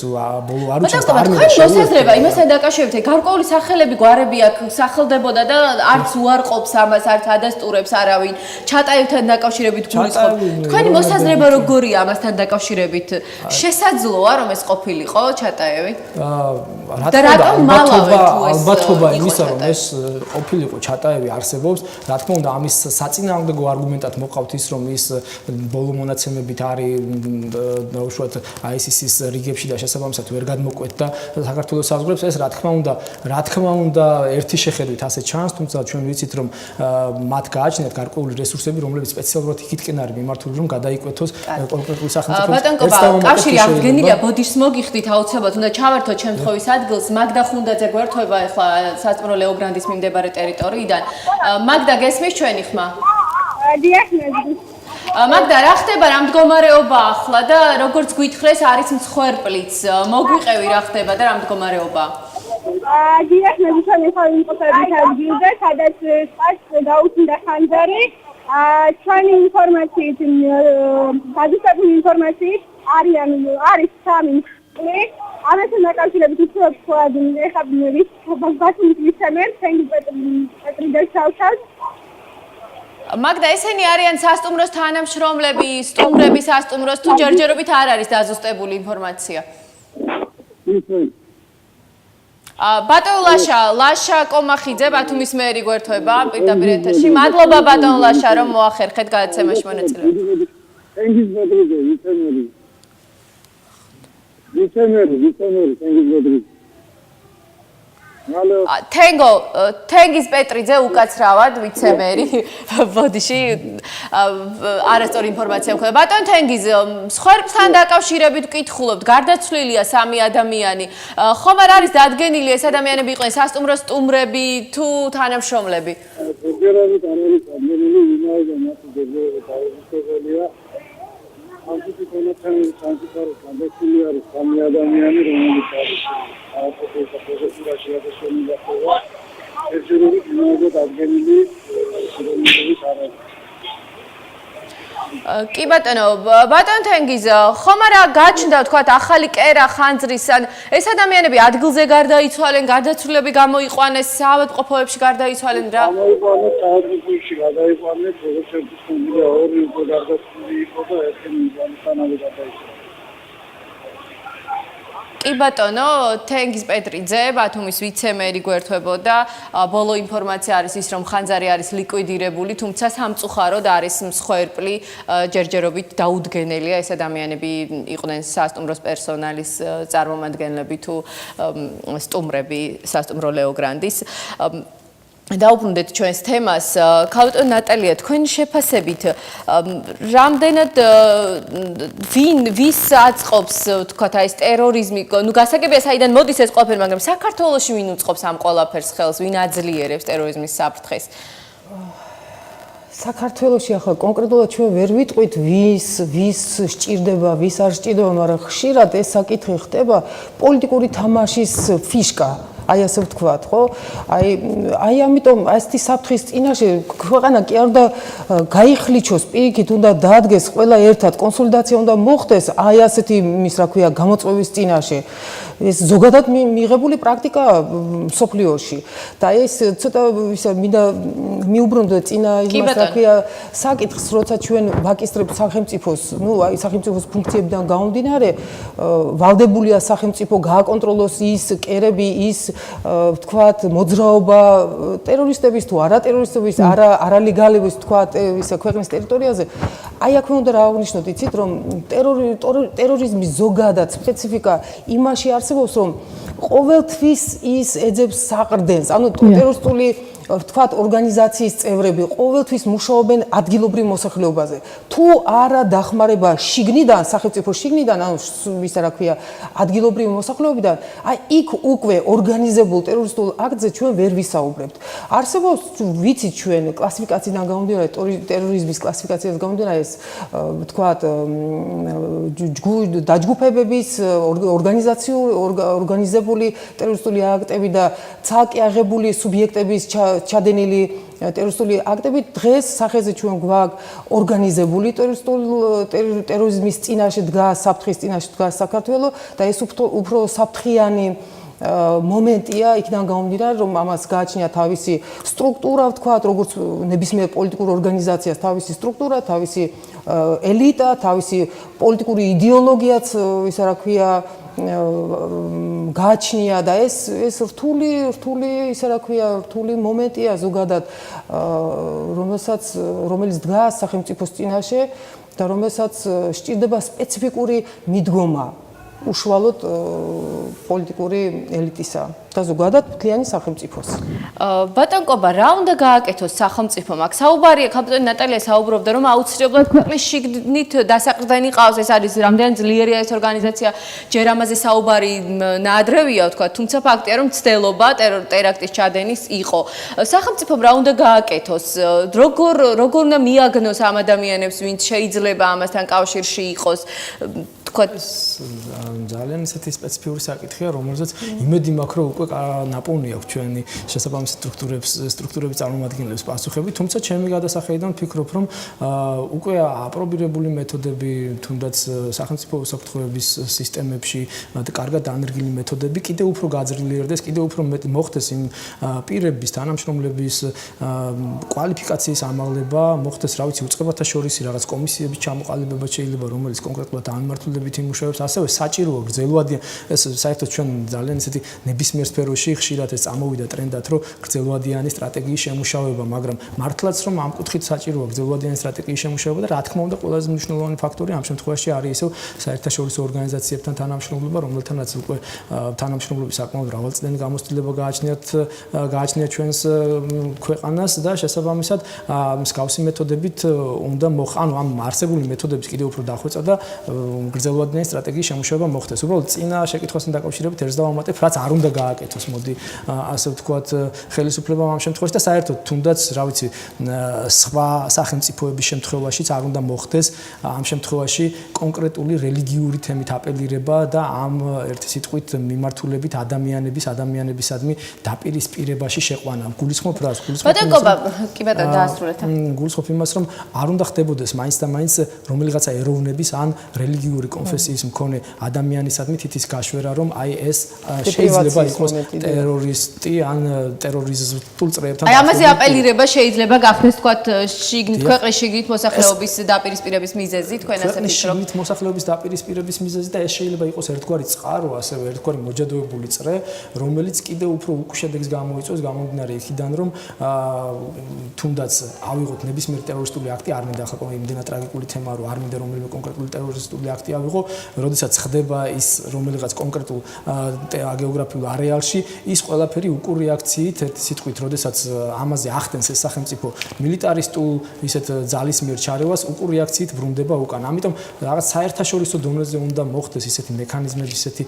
ბოლო არ უჩენს და არ მოსაზრება იმასთან დაკავშირებით გარკვეული სახელები გვარები აქ სახელდებოდა და არც უარყოფს ამას არც ადასტურებს არავინ ჩატაევთან დაკავშირებით გულისხმობ თქვენი მოსაზრება როგორია ამასთან დაკავშირებით შესაძლოა რომ ეს ყოფილიყო ჩატაევი და რატომ ალბათობა იმისა რომ ეს ყოფილიყო ჩატაევი არსებობს რა თქმა უნდა ამის საწინააღმდეგო არგუმენტად მოყავთ ის რომ ის ბოლო მონაცემებით არის უშუალოდ ISIS-ის რიგებში და შესაბამისად ვერ გადმოკვეთდა საქართველოს საზღვრებს ეს რა თქმა უნდა ერთი შეხედვით ასე ჩანს თუმცა ჩვენ ვიცით რომ მათ გააჩნიათ გარკვეული რესურსები რომლებიც სპეციალურად იქითკენ არის მიმართული რომ გადაიკვეთოს კონკრეტული სახელმწიფოს ბატონკობა კავშირი აღდგენილია ბოდიშს მოგიხდით აუცილებლად უნდა ჩავართოთ შემთხვევის ადგილს მაგდა ხუნდაძე გვერდება ახლა სასტუმრო ლეოგრანდის მიმდებარე ტერიტორიიდან მაგდა გესმის ჩვენი ხმა მაგდა რა ხდება რა მდგომარეობა ახლა და როგორც გითხრეს არის მსხვერპლიც მოგვიყევი რა ხდება და რა მდგომარეობა დიახმები ჩვენ ახლა იმყოფებით ადგილზე სადაც გაუჩნდა ხანძარი ჩვენი ინფორმაციით გადასაწყვეტი ინფორმაციით არის 3 მსხვერპლი ამასთან დაკავშირებით უცებ თქვათ ეხლა ვის ბათუმის ვიცემენ პეტრიდას ჩავშალთ მაგდა ესენი არიან სასტუმროს თანამშრომლები, სტუმრები სასტუმროს თუ ჯერჯერობით არ არის დაზუსტებული ინფორმაცია. ბატონ ლაშა კომახიძე ბათუმის მერი გვერდება პირდაპირ ეთერში. მადლობა ბატონ ლაშა რომ მოახერხეთ გადაცემაში მონაწილეობა. თენგის პეტრიძე უკაცრავად ვიცემერი ბოდიში არასწორი ინფორმაცია მქონდა. ბატონ თენგიზ, სხვერპლთან დაკავშირებით ვკითხულობთ, გარდაცვლილია 3 ადამიანი. ხომ არ არის დადგენილი ეს ადამიანები იყვნენ სასტუმრო სტუმრები თუ თანამშრომლები? ზოგიერთად არ არის დადგენილი, ვინაიდან მათ დაუწყებელია. ამიტომ კონკრეტულად სამწუხაროდ გადაცვლილი არის 3 ადამიანი, რომელიც არის აუცილებლად პროფესორაში გადასვლილი ხდება. ეს ჯერები ვინაიდან დადგენილი სროლების არ არის. კი ბატონო, ბატონ თენგიზ, ხომ არა გაჩნდა თქვა ახალი კერა ხანძრის ან ეს ადამიანები ადგილზე გარდაიცვალენ, გარდაცვლილები გამოიყვანეს, საავადმყოფოებში გარდაიცვალენ რა? გამოიყვანეს საავადმყოფოში, გადაიყვანეს, როგორც ერთის ორი უკვე გარდაცვლილი იყო და ერთი მიზანისთანავე გადაიცვალა. კი ბატონო, თენგიზ პეტრიძე, ბათუმის ვიცემერი გვერდთვებოდა. ბოლო ინფორმაცია არის ის, რომ ხანძარი არის ლიკვიდირებული, თუმცა სამწუხაროდ არის მსხვერპლი, ჯერჯერობით დაუდგენელია ეს ადამიანები იყვნენ სასტუმროს პერსონალის წარმომადგენლები თუ სტუმრები სასტუმრო ლეოგრანდის. დაუბრუნდეთ ჩვენს თემას. ქალბატონ ნატალია, თქვენი შეფასებით, რამდენად ვის აწყობს, თქვათ, აი ეს ტერორიზმი, ნუ გასაგებია საიდან მოდის ეს ყველაფერი, მაგრამ საქართველოში ვინ უწყობს ამ ყველაფერს ხელს, ვინ აძლიერებს ტერორიზმის საფრთხეს? საქართველოში ახლა კონკრეტულად ჩვენ ვერ ვიტყვით ვის სჭირდება, ვის არ სჭირდება, მაგრამ ხშირად ეს საკითხი ხდება პოლიტიკური თამაშის ფიშკა. აი ასე ვთქვათ, ხო? აი ამიტომ ასეთი საფრთხის წინაშე ქვეყანა კი არ უნდა გაიხლიჩოს, პირიქით უნდა დაადგეს ყველა ერთად, კონსოლიდაცია უნდა მოხდეს აი ასეთი ის რა ქვია გამოწვევის წინაშე. ეს ზოგადად მიღებული პრაქტიკა მსოფლიოში და ეს ცოტა ისა მინდა მიუბრუნდე წინა იმას რა ქვია საკითხს, როცა ჩვენ ვაკისტრებთ სახელმწიფოს, ნუ აი სახელმწიფოს ფუნქციებიდან გამომდინარე, ვალდებულია სახელმწიფო გააკონტროლოს ის კერები, ის ვთქვათ, მოძრაობა ტერორისტების თუ არატერორისტების, არალეგალების ვთქვათ, ისა ქვეყნის ტერიტორიაზე. აი აქვე უნდა რა აღნიშნოთ, იცით, რომ ტერორიზმის ზოგადად სპეციფიკა იმაში არსებობს, რომ ყოველთვის ის ეძებს საყრდენს. ანუ ტერორისტული ვთქვათ, ორგანიზაციის წევრები ყოველთვის მუშაობენ ადგილობრივ მოსახლეობაზე. თუ არა დახმარება შიგნიდან, სახელმწიფო შიგნიდან, ანუ ისა რა ქვია, ადგილობრივ მოსახლეობიდან, აი იქ უკვე ორგანიზებულ ტერორისტულ აქტზე ჩვენ ვერ ვისაუბრებთ. არსებობს, ვიცით ჩვენ კლასიფიკაციიდან გამომდინარე, ტერორიზმის კლასიფიკაციიდან გამომდინარე ეს ვთქვათ, დაჯგუფებების ორგანიზებული ტერორისტული აქტები და ცალკე აღებული სუბიექტების ჩადენილი ტერორისტული აქტები დღეს სახეზე ჩვენ გვაქვს ორგანიზებული ტერორიზმის წინაშე დგას, საფრთხის წინაშე დგას საქართველო და ეს უფრო საფრთხიანი მომენტია იქიდან გამომდინარე, რომ ამას გააჩნია თავისი სტრუქტურა, ვთქვათ, როგორც ნებისმიერ პოლიტიკურ ორგანიზაციას თავისი სტრუქტურა, თავისი ელიტა, თავისი პოლიტიკური იდეოლოგიაც, ისა რა ქვია, გააჩნია და ეს რთული ისა რა ქვია, რთული მომენტია ზოგადად, რომელიც დგას სახელმწიფოს წინაშე და რომელსაც სჭირდება სპეციფიკური მიდგომა უშუალოდ პოლიტიკური ელიტისა და ზოგადად მთლიანი სახელმწიფოს. ბატონ კობა, რა უნდა გააკეთოს სახელმწიფომ? აქ საუბარია, ქალბატონი ნატალია საუბრობდა, რომ აუცილებლად ქვეყნის შიგნით დასაყრდენი ყავს, ეს არის რამდენად ძლიერია ეს ორგანიზაცია, ჯერ ამაზე საუბარი ნაადრევია, ვთქვა, თუმცა ფაქტია, რომ ცდელობა ტერაქტის ჩადენის იყო. სახელმწიფომ რა უნდა გააკეთოს? როგორ უნდა მიაგნოს ამ ადამიანებს, ვინც შეიძლება ამასთან კავშირში იყოს? ძალიან ისეთი სპეციფიური საკითხია, რომელზეც იმედი მაქვს, რომ უკვე ნაპოვნი აქვს ჩვენი შესაბამისი სტრუქტურების წარმომადგენლებს პასუხები, თუმცა ჩემი გადასახედიდან ვფიქრობ, რომ უკვე აპრობირებული მეთოდები, თუნდაც სახელმწიფო უსაფრთხოების სისტემებში კარგად დანერგილი მეთოდები კიდევ უფრო გაძლიერდეს, კიდევ უფრო მოხდეს იმ პირების, თანამშრომლების კვალიფიკაციის ამაღლება, მოხდეს, რა ვიცი, უწყებათა შორისი რაღაც კომისიების ჩამოყალიბება შეიძლება, რომელიც კონკრეტულად ამმართველ დამოკიდებითი მუშაობებს, ასევე საჭიროა გრძელვადიან ეს საერთოდ ჩვენ ძალიან ისეთი ნებისმიერ სფეროში ხშირად ეს წამოვიდა ტრენდად, რომ გრძელვადიანი სტრატეგიის შემუშავება, მაგრამ მართლაც რომ ამ კუთხით საჭიროა გრძელვადიანი სტრატეგიის შემუშავება და რა თქმა უნდა ყველაზე მნიშვნელოვანი ფაქტორი ამ შემთხვევაში არის ისევ საერთაშორისო ორგანიზაციებთან თანამშრომლობა, რომელთანაც უკვე თანამშრომლობის საკმაოდ მრავალწლიანი გამოცდილება გააჩნია ჩვენს ქვეყანას და შესაბამისად მსგავსი მეთოდებით უნდა ანუ ამ არსებული მეთოდების კიდევ უფრო დახვეწა და გრძელვადიანი სტრატეგიის შემუშავება მოხდეს. უბრალოდ წინა შეკითხვასთან დაკავშირებით ერთს დავამატებ, რაც არ უნდა გააკეთოს, მოდი ასე ვთქვათ, ხელისუფლებამ ამ შემთხვევაში და საერთოდ თუნდაც, რა ვიცი, სხვა სახელმწიფოების შემთხვევაშიც არ უნდა მოხდეს ამ შემთხვევაში კონკრეტული რელიგიური თემით აპელირება და ამ ერთი სიტყვით მიმართულებით ადამიანებისადმი დაპირისპირებაში შეყვანა. გულისხმობ რას? გულისხმობ იმას, რომ არ უნდა ხდებოდეს მაინც და მაინც რომელიღაცა ეროვნების ან რელიგიური კონფესიის მქონე ადამიანისადმი თითის გაშვერა, რომ აი ეს შეიძლება იყოს ტერორისტი ან ტერორიზმულ წრეებთან. აი ამაზე აპელირება შეიძლება გახდეს თქვათ ქვეყნის შიგნით მოსახლეობის დაპირისპირების მიზეზი, თქვენ ასე მითხრობთ. შიგნით მოსახლეობის დაპირისპირების მიზეზი და ეს შეიძლება იყოს ერთგვარი წყარო, ასევე ერთგვარი მოჯადოებული წრე, რომელიც კიდევ უფრო უკუშედეგს გამოიწვევს გამომდინარე იქიდან, რომ თუნდაც ავიღოთ ნებისმიერი ტერორისტული აქტი, არ მინდა ახლა იმდენად ტრაგიკული თემა, რომ არ მინდა რომელიმე კონკრეტული ტერორისტული აქტი ავიღო, როდესაც ხდება ის რომელიღაც კონკრეტულ გეოგრაფიულ არეალში, ის ყველაფერი უკურ რეაქციით, ერთი სიტყვით, როდესაც ამაზე ახდენს ეს სახელმწიფო მილიტარისტულ ისეთ ძალის მიერ ჩარევას, უკურ რეაქციით ბრუნდება უკან. ამიტომ რაღაც საერთაშორისო დონეზე უნდა მოხდეს ისეთი მექანიზმების, ისეთი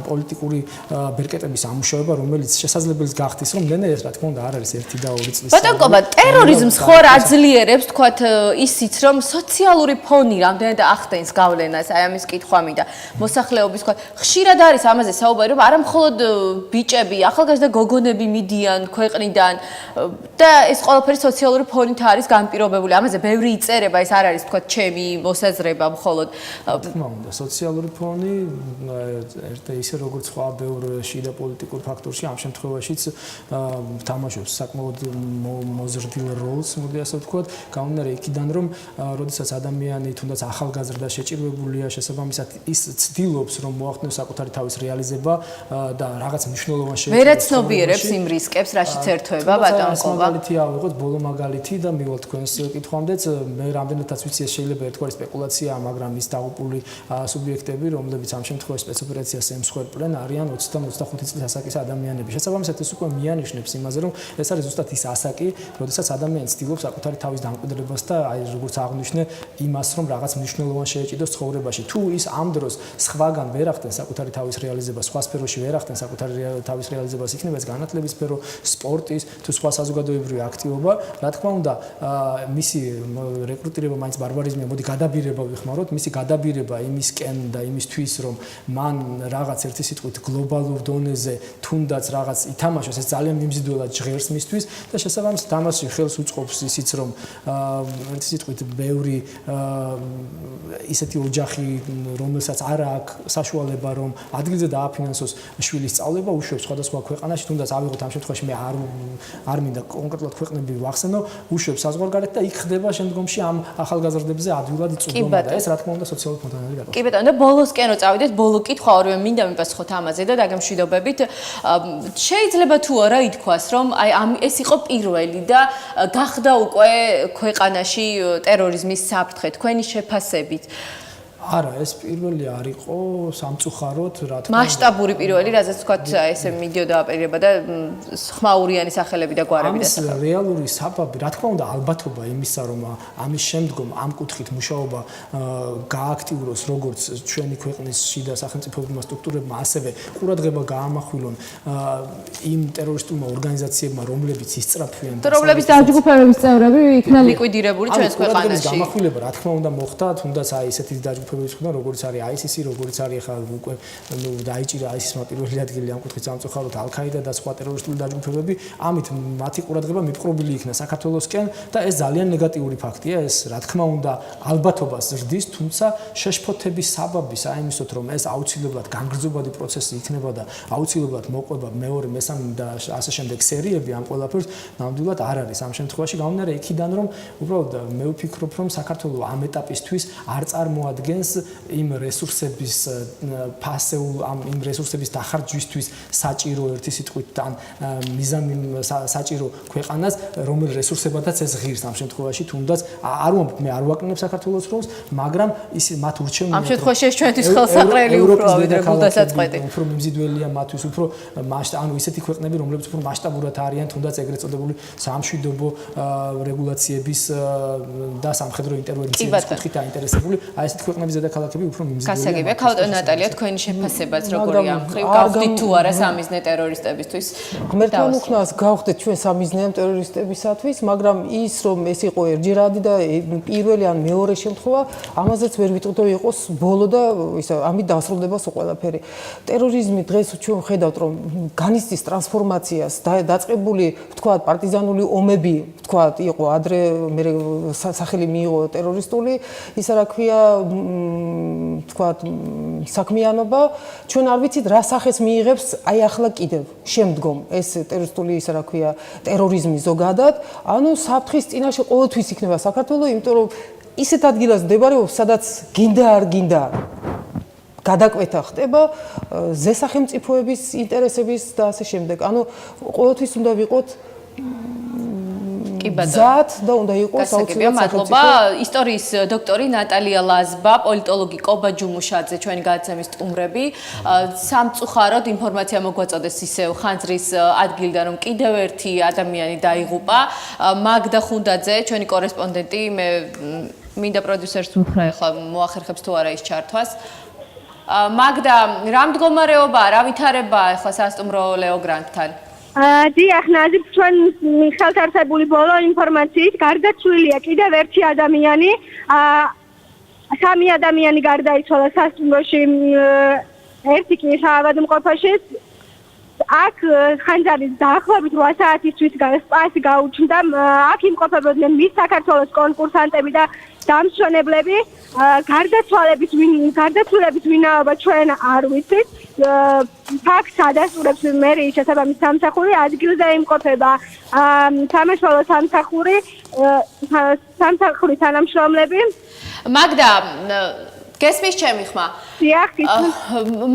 პოლიტიკური ბერკეტების ამუშავება, რომელიც შესაძლებელს გახდეს, რომ ნენა ეს რა თქმა უნდა არ არის 1 და 2 წლის. ბატონკობა, ტერორიზმს ხო არ აძლიერებს, თქვათ, ისიც რომ სოციალური ფონი რამდენად ახდენს გავლენას, აი ამის კითხვა მინდა. მოსახლეობის, თქვათ, ხშირად არის ამაზე საუბარი, რომ არა მხოლოდ ბიჭები, ახალგაზრდა გოგონები მიდიან ქვეყნიდან და ეს ყველაფერი სოციალური ფონით არის განპირობებული. ამაზე ბევრი იწერება, ეს არ არის, თქვათ, ჩემი მოსაზრება მხოლოდ. თქმა უნდა, სოციალური ფონი ისე როგორც სხვა ბევრ შიდა პოლიტიკურ ფაქტორში ამ შემთხვევაშიც თამაშობს საკმაოდ მოზრდილ როლს, მოდი ასე ვთქვათ, გამომდინარე იქიდან, რომ როდესაც ადამიანი თუნდაც ახალგაზრდა შეჭირვებულია, შესაბამისად ის ცდილობს, რომ მოახდინოს საკუთარი თავის რეალიზება და რაღაც მნიშვნელოვან შეეცდოს. ვერ ეცნობიერებს იმ რისკებს, რაშიც ერთვება ბატონკობა. მაგალითი ავიღოთ, ბოლო მაგალითი და მივალ თქვენს კითხვამდეც, მე რამდენადაც ვიცი, ეს შეიძლება ერთგვარი სპეკულაციაა, მაგრამ ის დაღუპული სუბიექტები, რომლებიც ამ შემთხვევაში სპეცოპერაციას ემსხვერპლენ, არიან 20-25 წლის ასაკის ადამიანები. შესაბამისად, ეს უკვე მიანიშნებს იმაზე, რომ ეს არის ზუსტად ის ასაკი, როდესაც ადამიანი ცდილობს საკუთარი თავის დამკვიდრებას და აი როგორც აღნიშნე, იმას, რომ რაღაც მნიშვნელოვან შეეჭიდოს ცხოვრებაში. თუ ის ამ დროს სხვაგან ვერ ახდენს საკუთარი თავის რეალიზებას, სხვა სფეროში ვერ ახდენს საკუთარი თავის რეალიზებას, იქნება ეს განათლების სფერო, სპორტის თუ სხვა საზოგადოებრივი აქტივობა, რა თქმა უნდა, მისი რეკრუტირება მაინც ბარბარიზმია, მოდი გადაბირება ვიხმაროთ, მისი გადაბირება იმისკენ და იმისთვის, რომ მან რაღაც ერთი სიტყვით გლობალურ დონეზე თუნდაც რაღაც ითამაშოს, ეს ძალიან მიმზიდველად ჟღერს მისთვის და შესაბამისად ამაში ხელს უწყობს ისიც, რომ ერთი სიტყვით ბევრი ისეთი ოჯახი, რომელსაც არ აქვს საშუალება, რომ ადგილზე დააფინანსოს შვილის სწავლება, უშვებს სხვადასხვა ქვეყანაში, თუნდაც ავიღოთ ამ შემთხვევაში მე არ მინდა კონკრეტულად ქვეყნები ვახსენო, უშვებს საზღვარგარეთ და იქ ხდება შემდგომში ამ ახალგაზრდებზე ადვილად იწვდომა და ეს რა თქმა უნდა სოციალური ფონდანი არის გაკეთებული. კი ბატონო, და ბოლოსკენ რო წავიდეთ, ბოლო კითხვა ორივე მინდა მიპასუხოთ ამაზე და დაგემშვიდობებით. შეიძლება თუ არა ითქვას, რომ აი ეს იყო პირველი და გახდა უკვე ქვეყანაში ტერორიზმის საფრთხე თქვენი შეფასებით. არა, ეს პირველი არ იყო სამწუხაროდ, რა თქმა უნდა. მასშტაბური პირველი, რაზეც თქვათ, ესე მიდიოდა აპელირება და ხმაურიანი სახელები და გვარები და ეს რეალური საბაბი, რა თქმა უნდა, ალბათობა იმისა, რომ ამის შემდგომ ამ კუთხით მუშაობა გააქტიუროს როგორც ჩვენი ქვეყნის შიდა სახელმწიფოებრივმა სტრუქტურებმა, ასევე ყურადღება გაამახვილონ იმ ტერორისტულმა ორგანიზაციებმა, რომლებიც ისწრაფვიან და რომლებიც დაჯგუფებების წევრები იქნა ლიკვიდირებული ჩვენს ქვეყანაში. გამახვილება, რა თქმა უნდა, მოხდა, თუნდაც აი ესეთი დაჯგუფებების ხმა, როგორც არის ISIS, როგორც არის ახლა უკვე დაიჭირა ISIS-მა პირველი ადგილი ამ კუთხით სამწუხაროდ ალ-ქაიდა და სხვა ტერორისტული დაჯგუფებები, ამით მათი ყურადღება მიპყრობილი იქნა საქართველოსკენ და ეს ძალიან ნეგატიური ფაქტია, ეს რა თქმა უნდა ალბათობას ზრდის, თუმცა შეშფოთების საბაბი საიმისოთ, რომ ეს აუცილებლად განგრძობადი პროცესი იქნება და აუცილებლად მოყვება მეორე, მესამე და ასე შემდეგ სერიები ამ ყველაფერს ნამდვილად არ არის ამ შემთხვევაში გამომდინარე იქიდან, რომ უბრალოდ მე ვფიქრობ, რომ საქართველოს ამ ეტაპისთვის არ წარმოადგენს ადგენს იმ რესურსების ფასეულ იმ რესურსების დახარჯვისთვის საჭირო ერთი სიტყვით ან მიზანი საჭირო ქვეყანას რომელ რესურსებადაც ეს ღირს ამ შემთხვევაში თუნდაც არ ვამბობ მე არ ვაკნინებ საქართველოს როლს მაგრამ ის მათ ურჩევნია ამ შემთხვევაში ეს ჩვენთვის ხელსაყრელი უფრო ვიდრე გულდასაწყვეტი უფრო მიმზიდველია მათთვის უფრო ანუ ისეთი ქვეყნები რომლებიც უფრო მასშტაბურად არიან თუნდაც ეგრეთ წოდებული სამშვიდობო რეგულაციების და სამხედრო ინტერვენციების კუთხით დაინტერესებული აი ესეთი ქვეყნების დედაქალაქები უფრო მიმზიდველია გასაგებია ქალბატონო ნატალია თქვენი შეფასებაც როგორია ამ ხრივ გავხდით თუ არა სამიზნე ტერორისტებისთვის ღმერთთან უხნას გავხდეთ ჩვენ სამიზნე ტერორისტებისათვის მაგრამ ის რომ ეს იყო ერთჯერადი და პირველი ან მეორე შემთხვევა ამაზეც ვერ ვიტყოდო იყოს ბოლო და ისა ამით დასრულდება სულ ყველაფერი ტერორიზმი დღეს ჩვენ ვხედავთ რომ განიცდის ტრანსფორმაციას დაწყებული ვთქვათ პარტიზანული ომები ვთქვათ იყო ადრე მე სახელი მიიღო ტერორისტული ისა რა ქვია ვთქვათ საქმიანობა ჩვენ არ ვიცით რა სახეს მიიღებს აი ახლა კიდევ შემდგომ ეს ტერორისტული ისა რა ქვია ტერორიზმი ზოგადად ანუ საფრთხის წინაშე ყოველთვის იქნება საქართველო იმიტომ რომ ისეთ ადგილას მდებარეობს სადაც გინდა არ გინდა გადაკვეთა ხდება ზესახელმწიფოების ინტერესების და ასე შემდეგ ანუ ყოველთვის უნდა ვიყოთ ზათ და უნდა იყოს აუცილებლად მადლობა ისტორიის დოქტორი ნატალია ლაზბა პოლიტოლოგი კობა ჯუმუშაძე ჩვენი გადაცემის სტუმრები სამწუხაროდ ინფორმაცია მოგვაწოდეს ისევ ხანძრის ადგილიდან რომ კიდევ ერთი ადამიანი დაიღუპა მაგდა ხუნდაძე ჩვენი კორესპონდენტი მე მინდა პროდიუსერს უთხრა ახლა მოახერხებს თუ არა ის ჩართვას მაგდა რა მდგომარეობაა რა ვითარებაა ახლა სასტუმრო ლეო გრანტთან დიახ, ნაზი ჩვენ ხელთართებული ბოლო ინფორმაციით გარდაცვლილია კიდევ ერთი ადამიანი. სამი ადამიანი გარდაიცვალა სასტუმროში, ერთი კი საავადმყოფოში. აქ ხანძრის დაახლოებით 8 საათისთვის სპასი გაუჩნდა. აქ იმყოფებოდნენ მის საქართველოს კონკურსანტები და დამსვენებლები. გარდაცვალების ვინაობა ჩვენ არ ვიცით. ფაქტს ადასტურებს მერიის შესაბამის სამსახური ადგილზე იმყოფება სამაშველო სამსახური თანამშრომლები მაგდა გესმის ჩემი ხმა დიახ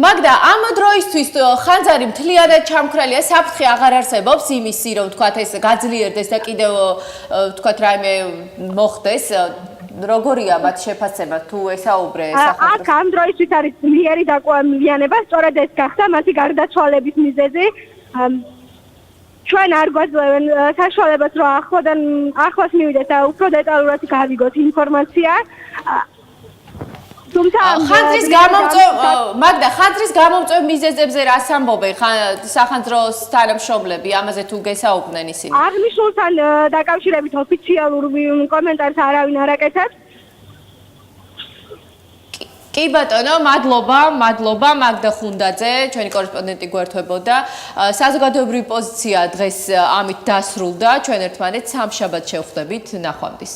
მაგდა ამ დროისთვის ხანძარი მთლიანად ჩამქრალია საფრთხე აღარ არსებობს იმისი რომ თქვათ ეს გაძლიერდეს და კიდევ თქვათ რაიმე მოხდეს როგორია მათ შეფასება თუ ესაუბრე სახელმწიფო აქ ამ დროისთვის არის ძლიერი დაკვირვება სწორედ ეს გახდა მათი გარდაცვალების მიზეზი ჩვენ არ გვაძლევენ საშუალებას რომ ახლოს მივიდეთ და უფრო დეტალურად გავიგოთ ინფორმაცია თუმცა ხანძრის გამომწვევ მიზეზებზე რას ამბობენ სახანძროს თანამშრომლები ამაზე თუ გესაუბრნენ ისინი აღნიშნულთან დაკავშირებით ოფიციალურ კომენტარს არავინ არ აკეთებს კი ბატონო, მადლობა მაგდა ხუნდაძე, ჩვენი კორესპონდენტი გვერდებოდა. საზოგადოებრივი პოზიცია დღეს ამით დასრულდა. ჩვენ ერთმანეთს სამშაბათს შევხვდებით. ნახვამდის.